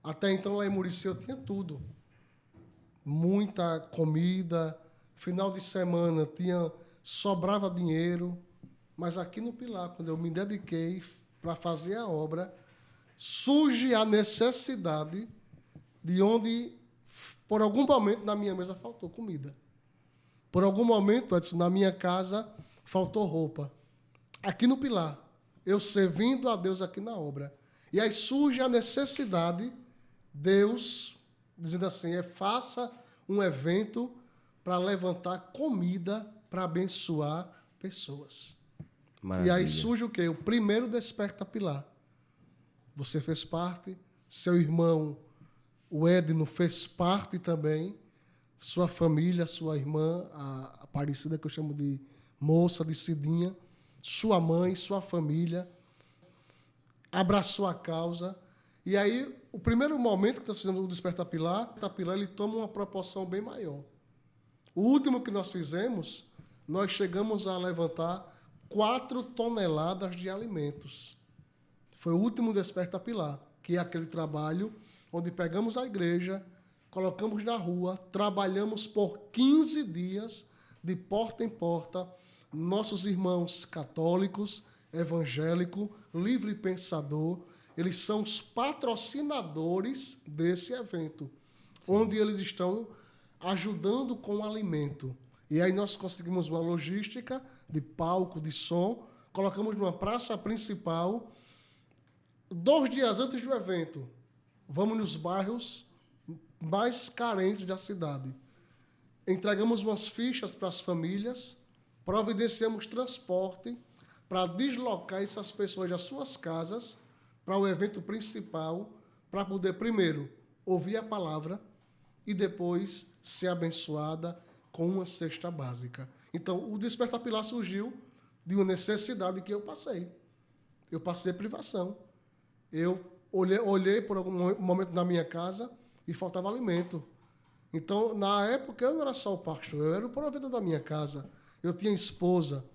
Até então, lá em Murici, eu tinha tudo. Muita comida. Final de semana, sobrava dinheiro. Mas aqui no Pilar, quando eu me dediquei para fazer a obra, surge a necessidade de onde, por algum momento, na minha mesa faltou comida. Por algum momento, Edson, na minha casa, faltou roupa. Aqui no Pilar, eu servindo a Deus aqui na obra. E aí surge a necessidade, Deus dizendo assim, faça um evento para levantar comida para abençoar pessoas. Maravilha. E aí surge o quê? O primeiro Desperta Pilar. Você fez parte, seu irmão, o Edno, fez parte também, sua família, sua irmã, a Aparecida, que eu chamo de moça, de Cidinha, sua mãe, sua família, abraçou a causa. E aí, o primeiro momento que nós fizemos o Desperta Pilar, ele toma uma proporção bem maior. O último que nós fizemos, nós chegamos a levantar 4 toneladas de alimentos. Foi o último Desperta Pilar, que é aquele trabalho onde pegamos a igreja, colocamos na rua, trabalhamos por 15 dias, de porta em porta, nossos irmãos católicos, evangélicos, livre pensador, eles são os patrocinadores desse evento, sim, onde eles estão ajudando com o alimento. E aí nós conseguimos uma logística de palco, de som, colocamos numa praça principal. 2 dias antes do evento, vamos nos bairros mais carentes da cidade. Entregamos umas fichas para as famílias, providenciamos transporte para deslocar essas pessoas das suas casas para o evento principal, para poder, primeiro, ouvir a palavra e depois ser abençoada com uma cesta básica. Então, o Despertar Pilar surgiu de uma necessidade que eu passei. Eu passei privação. Eu olhei por algum momento na minha casa e faltava alimento. Então, na época, eu não era só o pastor, eu era o provedor da minha casa. Eu tinha esposa,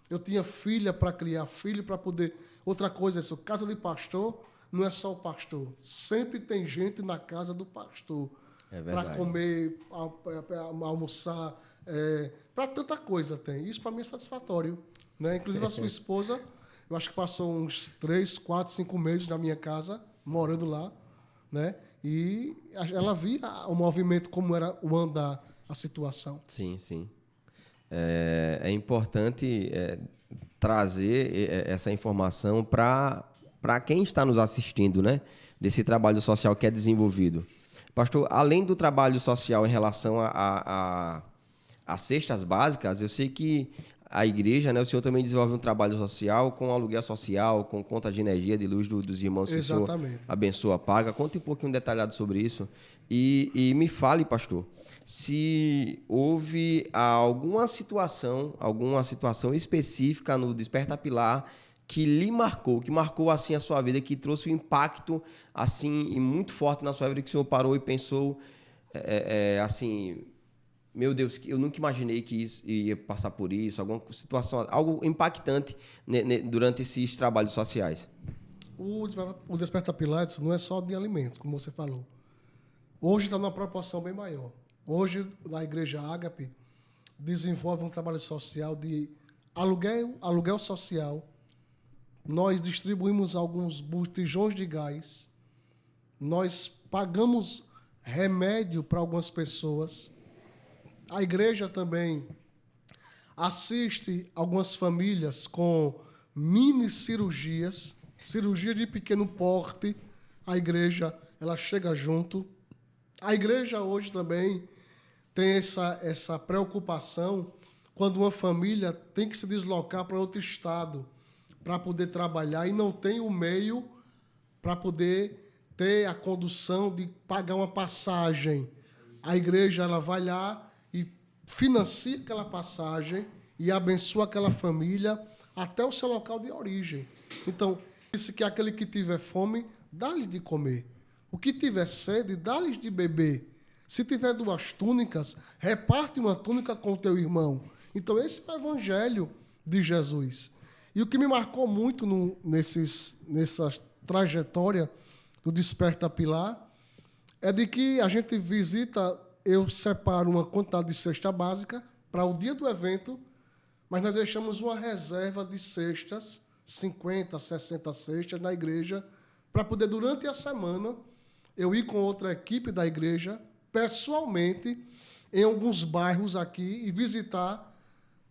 eu tinha filha para criar, filho para poder... Outra coisa é isso, casa de pastor não é só o pastor. Sempre tem gente na casa do pastor. Para comer, para almoçar, para tanta coisa tem. Isso para mim é satisfatório. Né? Inclusive a sua esposa, eu acho que passou uns 3, 4, 5 meses na minha casa, morando lá. Né? E ela via o movimento, como era o andar, a situação. Sim, sim. É importante trazer essa informação para quem está nos assistindo, né? Desse trabalho social que é desenvolvido. Pastor, além do trabalho social em relação a cestas básicas, eu sei que a igreja, né, o senhor também desenvolve um trabalho social com aluguel social, com conta de energia, de luz dos irmãos que Exatamente. o senhor abençoa, paga. Conte um pouquinho detalhado sobre isso. E me fale, pastor, se houve alguma situação específica no Despertar Pilar que lhe marcou, que marcou assim a sua vida, que trouxe um impacto assim e muito forte na sua vida, que o senhor parou e pensou assim, meu Deus, eu nunca imaginei que ia passar por isso, alguma situação, algo impactante durante esses trabalhos sociais. O Despertar Pilar não é só de alimentos, como você falou. Hoje está numa proporção bem maior. Hoje, na Igreja Ágape, desenvolve um trabalho social de aluguel social. Nós distribuímos alguns botijões de gás. Nós pagamos remédio para algumas pessoas. A igreja também assiste algumas famílias com mini cirurgias, cirurgia de pequeno porte. A igreja ela chega junto. A igreja hoje também tem essa preocupação quando uma família tem que se deslocar para outro estado para poder trabalhar e não tem o meio para poder ter a condução de pagar uma passagem. A igreja ela vai lá e financia aquela passagem e abençoa aquela família até o seu local de origem. Então, disse que aquele que tiver fome, dá-lhe de comer. O que tiver sede, dá-lhe de beber. Se tiver 2 túnicas, reparte uma túnica com o teu irmão. Então, esse é o evangelho de Jesus. E o que me marcou muito nessa trajetória do Desperta Pilar é de que a gente visita, eu separo uma quantidade de cesta básica para o dia do evento, mas nós deixamos uma reserva de cestas, 50, 60 cestas na igreja, para poder, durante a semana, eu ir com outra equipe da igreja, pessoalmente, em alguns bairros aqui e visitar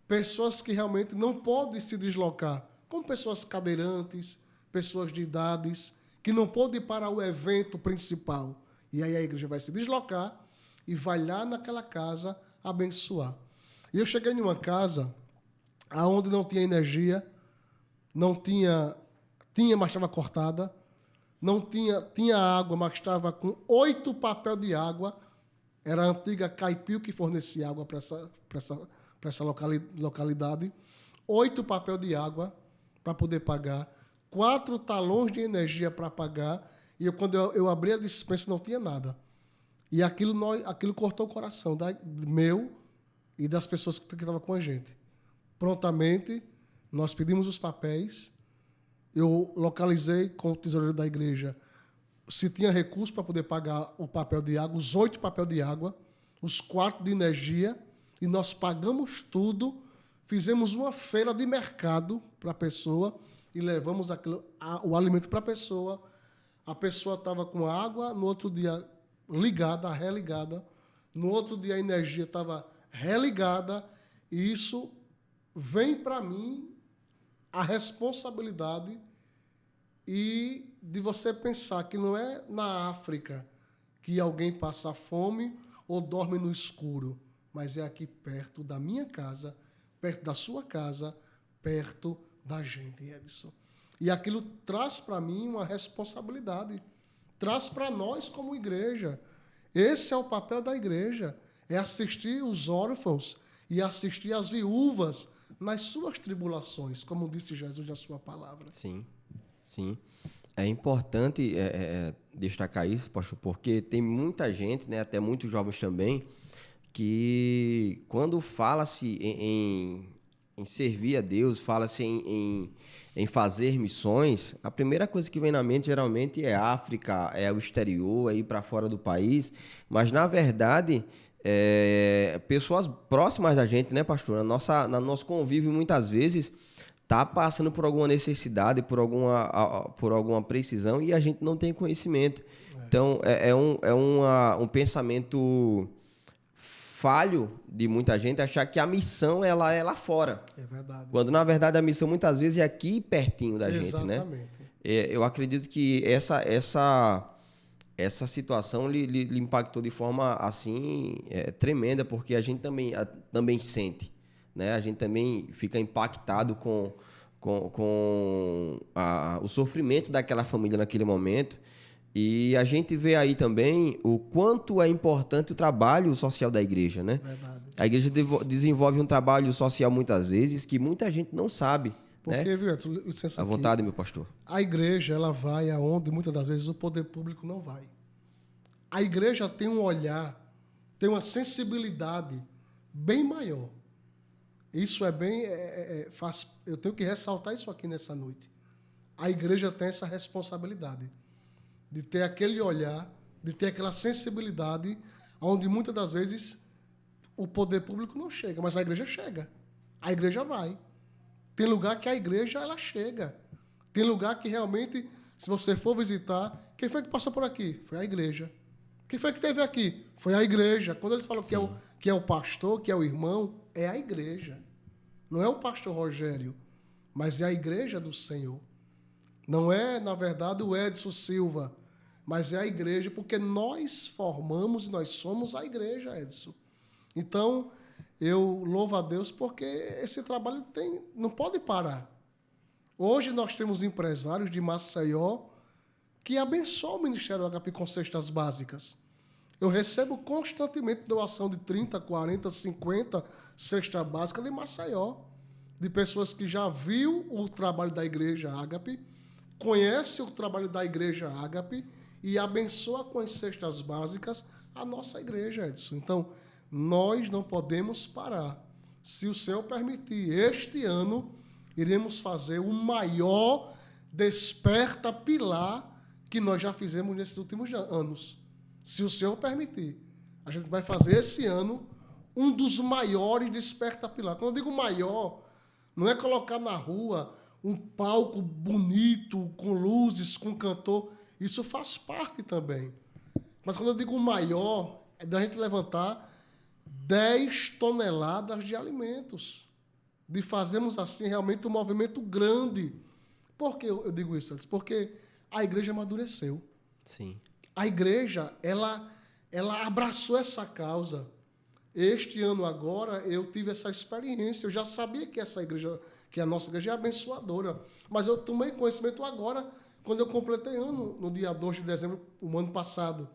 pessoas que realmente não podem se deslocar, como pessoas cadeirantes, pessoas de idades, que não podem ir para o evento principal. E aí a igreja vai se deslocar e vai lá naquela casa abençoar. E eu cheguei em uma casa onde não tinha energia, não tinha, mas estava cortada, não tinha água, mas estava com 8 papéis de água. Era a antiga Caipio que fornecia água para essa localidade. 8 papéis de água para poder pagar, 4 talões de energia para pagar, e quando eu abri a despensa não tinha nada. E aquilo cortou o coração meu e das pessoas que estavam com a gente. Prontamente, nós pedimos os papéis, eu localizei com o tesoureiro da igreja se tinha recurso para poder pagar o papel de água, os 8 papéis de água, os 4 de energia, e nós pagamos tudo, fizemos uma feira de mercado para a pessoa e levamos o alimento para a pessoa. A pessoa estava com água, no outro dia ligada, religada, no outro dia a energia estava religada, e isso vem para mim a responsabilidade e de você pensar que não é na África que alguém passa fome ou dorme no escuro, mas é aqui perto da minha casa, perto da sua casa, perto da gente, Edson. E aquilo traz para mim uma responsabilidade, traz para nós como igreja. Esse é o papel da igreja, é assistir os órfãos e assistir as viúvas nas suas tribulações, como disse Jesus na sua palavra. Sim, sim. É importante destacar isso, pastor, porque tem muita gente, né, até muitos jovens também, que quando fala-se em servir a Deus, fala-se em fazer missões, a primeira coisa que vem na mente geralmente é África, é o exterior, é ir para fora do país, mas na verdade pessoas próximas da gente, né, pastor? No nosso convívio muitas vezes está passando por alguma necessidade, por alguma precisão e a gente não tem conhecimento. Então um pensamento falho de muita gente achar que a missão ela é lá fora. É verdade. Quando, na verdade, a missão muitas vezes é aqui pertinho da gente, né? Exatamente. Eu acredito que essa situação lhe impactou de forma, assim, tremenda, porque a gente também sente, né? A gente também fica impactado com o sofrimento daquela família naquele momento. E a gente vê aí também o quanto é importante o trabalho social da igreja, né? Verdade. A igreja desenvolve um trabalho social muitas vezes que muita gente não sabe. Porque, né? viu, Edson, licença À aqui, vontade, meu pastor. a igreja ela vai aonde muitas das vezes o poder público não vai. A igreja tem um olhar, tem uma sensibilidade bem maior. Isso é bem... eu tenho que ressaltar isso aqui nessa noite. A igreja tem essa responsabilidade de ter aquele olhar, de ter aquela sensibilidade, onde muitas das vezes o poder público não chega, mas a igreja chega. A igreja vai. Tem lugar que a igreja ela chega. Tem lugar que realmente, se você for visitar, quem foi que passou por aqui? Foi a igreja. Quem foi que esteve aqui? Foi a igreja. Quando eles falam que é o pastor, que é o irmão, é a igreja. Não é o pastor Rogério, mas é a igreja do Senhor. Não é, na verdade, o Edson Silva, mas é a igreja, porque nós formamos, nós somos a igreja, Edson. Então, eu louvo a Deus porque esse trabalho não pode parar. Hoje nós temos empresários de Maceió que abençoam o Ministério HP com cestas básicas. Eu recebo constantemente doação de 30, 40, 50 cestas básicas de Maceió, de pessoas que já viu o trabalho da igreja Ágape, conhece o trabalho da igreja Ágape e abençoa com as cestas básicas a nossa igreja, Edson. Então, nós não podemos parar. Se o Senhor permitir, este ano, iremos fazer o maior desperta pilar que nós já fizemos nesses últimos anos. Se o Senhor permitir, a gente vai fazer esse ano um dos maiores desperta pilar. Quando eu digo maior, não é colocar na rua um palco bonito, com luzes, com cantor. Isso faz parte também. Mas quando eu digo maior, é da gente levantar 10 toneladas de alimentos. De fazermos assim realmente um movimento grande. Por que eu digo isso? Porque a igreja amadureceu. Sim. A igreja, ela abraçou essa causa. Este ano agora, eu tive essa experiência. Eu já sabia que essa igreja, que a nossa igreja é abençoadora. Mas eu tomei conhecimento agora, quando eu completei ano, no dia 2 de dezembro, o ano passado,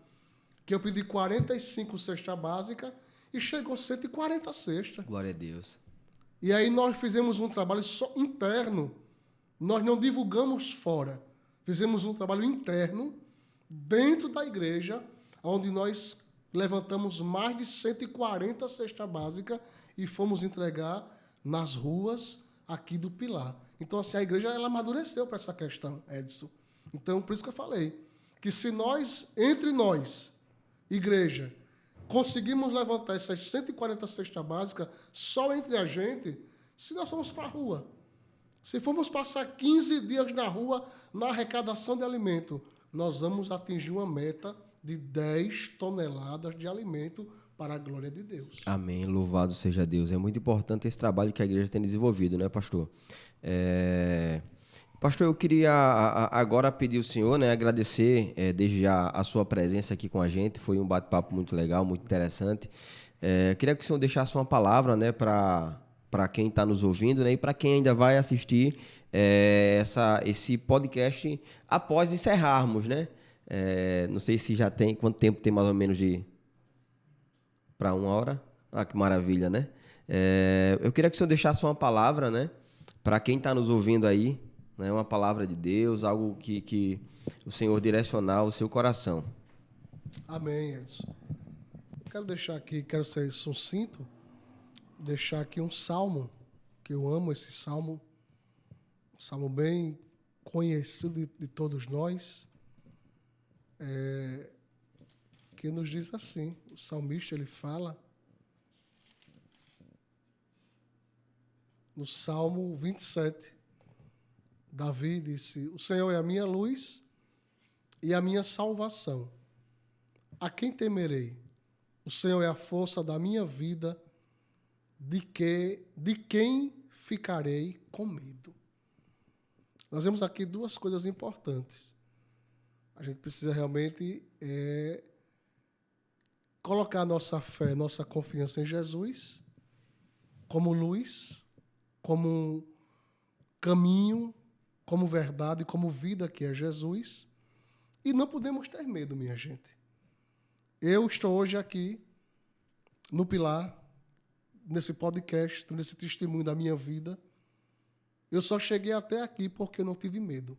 que eu pedi 45 cestas básicas e chegou 140 cestas. Glória a Deus. E aí nós fizemos um trabalho só interno. Nós não divulgamos fora. Fizemos um trabalho interno dentro da igreja, onde nós levantamos mais de 140 cestas básicas e fomos entregar nas ruas aqui do Pilar. Então, assim, a igreja ela amadureceu para essa questão, Edson. Então, por isso que eu falei, que se nós, entre nós, igreja, conseguimos levantar essas 140 cestas básicas só entre a gente, se nós formos para a rua. Se formos passar 15 dias na rua na arrecadação de alimento, nós vamos atingir uma meta de 10 toneladas de alimento para a glória de Deus. Amém. Louvado seja Deus. É muito importante esse trabalho que a igreja tem desenvolvido, né, pastor? Pastor, eu queria agora pedir ao senhor, né, agradecer desde já a sua presença aqui com a gente. Foi um bate-papo muito legal, muito interessante. Queria que o senhor deixasse uma palavra, né, para quem está nos ouvindo, né, e para quem ainda vai assistir esse podcast após encerrarmos, né? Não sei se já tem, quanto tempo tem mais ou menos para 1 hora. Ah, que maravilha, né? Eu queria que o senhor deixasse uma palavra, né? Para quem está nos ouvindo aí, né? Uma palavra de Deus, algo que o Senhor direcionar o seu coração. Amém, Edson. Eu quero deixar aqui, quero ser sucinto, deixar aqui um salmo, que eu amo esse salmo, um salmo bem conhecido de todos nós, que nos diz assim, o salmista ele fala, no Salmo 27, Davi disse, o Senhor é a minha luz e a minha salvação. A quem temerei? O Senhor é a força da minha vida, de quem ficarei com medo? Nós vemos aqui duas coisas importantes. A gente precisa realmente colocar nossa fé, nossa confiança em Jesus, como luz, como caminho, como verdade, como vida que é Jesus. E não podemos ter medo, minha gente. Eu estou hoje aqui, no Pilar, nesse podcast, nesse testemunho da minha vida. Eu só cheguei até aqui porque eu não tive medo.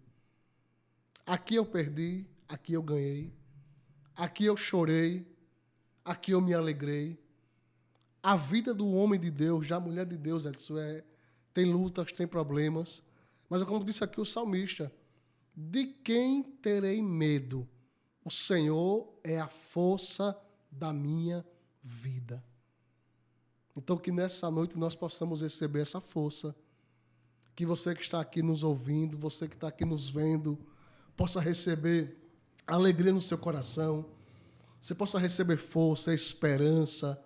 Aqui eu perdi, aqui eu ganhei, aqui eu chorei, aqui eu me alegrei. A vida do homem de Deus, da mulher de Deus, Edson, tem lutas, tem problemas. Mas como disse aqui o salmista, de quem terei medo? O Senhor é a força da minha vida. Então que nessa noite nós possamos receber essa força. Que você que está aqui nos ouvindo, você que está aqui nos vendo, possa receber alegria no seu coração. Você possa receber força, esperança.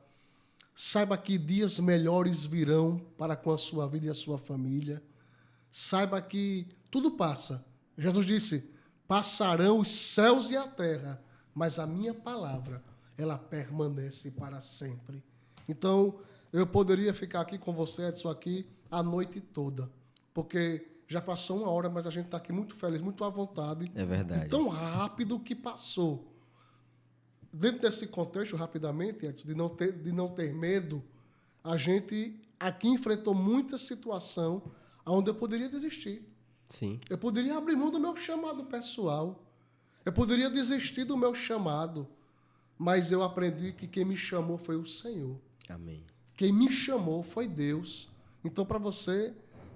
Saiba que dias melhores virão para com a sua vida e a sua família. Saiba que tudo passa. Jesus disse, passarão os céus e a terra, mas a minha palavra, ela permanece para sempre. Então, eu poderia ficar aqui com você, Edson, aqui a noite toda, porque já passou 1 hora, mas a gente está aqui muito feliz, muito à vontade. É verdade. E tão rápido que passou. Dentro desse contexto, rapidamente, Edson, de não ter medo, a gente aqui enfrentou muita situação onde eu poderia desistir. Sim. Eu poderia abrir mão do meu chamado pessoal. Eu poderia desistir do meu chamado. Mas eu aprendi que quem me chamou foi o Senhor. Amém. Quem me chamou foi Deus. Então, para você,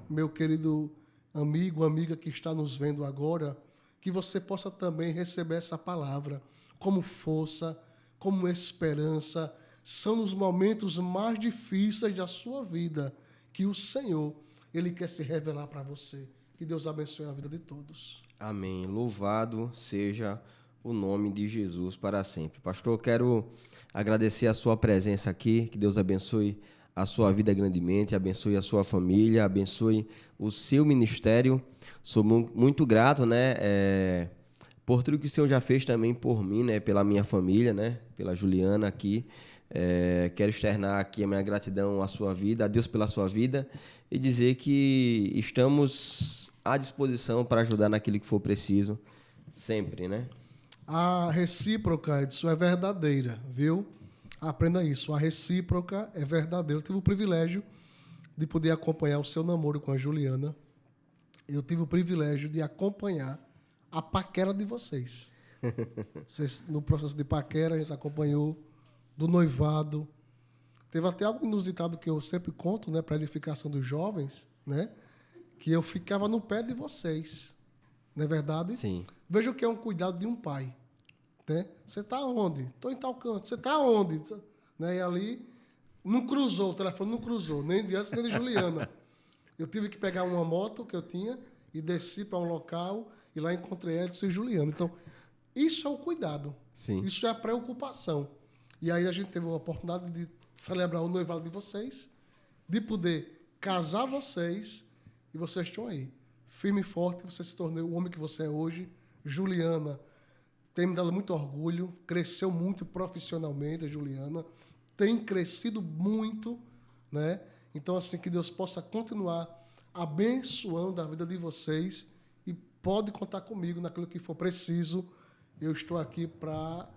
meu querido amigo, amiga que está nos vendo agora, que você possa também receber essa palavra como força, como esperança. São nos momentos mais difíceis da sua vida que o Senhor, Ele quer se revelar para você. Que Deus abençoe a vida de todos. Amém. Louvado seja o nome de Jesus para sempre. Pastor, eu quero agradecer a sua presença aqui. Que Deus abençoe a sua vida grandemente, abençoe a sua família, abençoe o seu ministério. Sou muito grato, né, por tudo que o Senhor já fez também por mim, né, pela minha família, né, pela Juliana aqui. Quero externar aqui a minha gratidão à sua vida, a Deus pela sua vida, e dizer que estamos à disposição para ajudar naquilo que for preciso, sempre, né? A recíproca, Edson, é verdadeira, viu? Aprenda isso, a recíproca é verdadeira. Eu tive o privilégio de poder acompanhar o seu namoro com a Juliana. Eu tive o privilégio de acompanhar a paquera de vocês. No processo de paquera, a gente acompanhou do noivado. Teve até algo inusitado que eu sempre conto, né, para a edificação dos jovens, né, que eu ficava no pé de vocês. Não é verdade? Sim. Veja o que é um cuidado de um pai. Né? Você está onde? Estou em tal canto. Você está onde? Né? E ali não cruzou, o telefone não cruzou, nem de antes nem de Juliana. Eu tive que pegar uma moto que eu tinha e desci para um local e lá encontrei Edson e Juliana. Então, isso é o cuidado. Sim. Isso é a preocupação. E aí a gente teve a oportunidade de celebrar o noivado de vocês, de poder casar vocês, e vocês estão aí, firme e forte, você se tornou o homem que você é hoje. Juliana tem me dado muito orgulho, cresceu muito profissionalmente, a Juliana, tem crescido muito, né? Então, assim, que Deus possa continuar abençoando a vida de vocês e pode contar comigo naquilo que for preciso. eu estou aqui para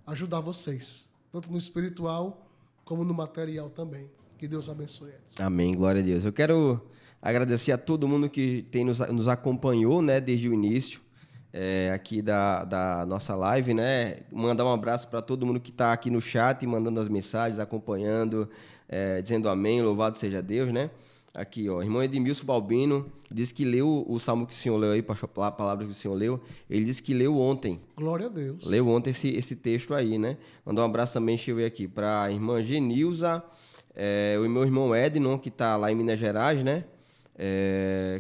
ajudar vocês, tanto no espiritual como no material também. Que Deus abençoe, Edson. Amém, glória a Deus. Eu quero agradecer a todo mundo que tem nos acompanhou, né, desde o início aqui da nossa live, né? Mandar um abraço para todo mundo que está aqui no chat, mandando as mensagens, acompanhando, dizendo amém, louvado seja Deus, né? Aqui, ó, irmão Edmilson Balbino disse que leu o salmo que o senhor leu aí, a palavra que o senhor leu. Ele disse que leu ontem. Glória a Deus. Leu ontem esse texto aí, né? Mandar um abraço também, deixa eu ver aqui, para a irmã Genilza, o meu irmão Ednon, que está lá em Minas Gerais, né?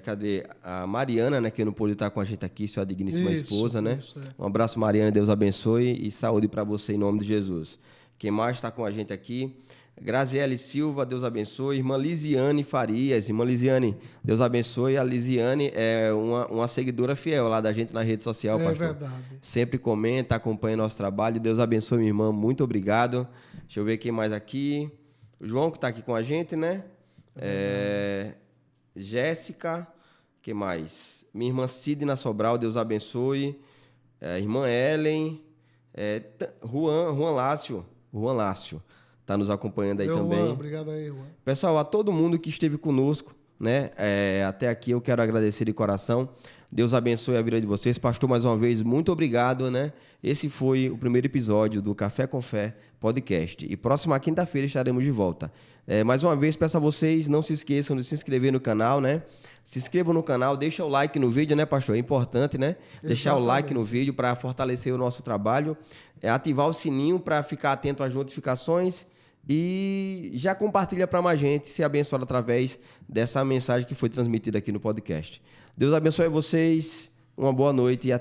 Cadê? A Mariana, né? Que não pôde estar com a gente aqui, sua digníssima esposa, né? Um abraço, Mariana, Deus abençoe e saúde para você em nome de Jesus. Quem mais está com a gente aqui? Graziele Silva, Deus abençoe. Irmã Lisiane Farias, irmã Lisiane, Deus abençoe. A Lisiane é uma seguidora fiel lá da gente na rede social, pastor. É verdade. Sempre comenta, acompanha nosso trabalho. Deus abençoe, minha irmã, muito obrigado. Deixa eu ver quem mais aqui. O João, que está aqui com a gente, né? Jéssica, que mais? Minha irmã Sidna Sobral, Deus abençoe. Irmã Ellen, Juan Lácio está nos acompanhando aí também. Juan, obrigado aí, Juan. Pessoal, a todo mundo que esteve conosco, né? Até aqui eu quero agradecer de coração. Deus abençoe a vida de vocês. Pastor, mais uma vez, muito obrigado, né? Esse foi o primeiro episódio do Café com Fé podcast. E próxima quinta-feira estaremos de volta. Mais uma vez, peço a vocês, não se esqueçam de se inscrever no canal, né? Se inscrevam no canal, deixa o like no vídeo, né, pastor? É importante, né? Exatamente. Deixar o like no vídeo para fortalecer o nosso trabalho. Ativar o sininho para ficar atento às notificações. E já compartilha para mais gente, ser abençoado através dessa mensagem que foi transmitida aqui no podcast. Deus abençoe vocês, uma boa noite e até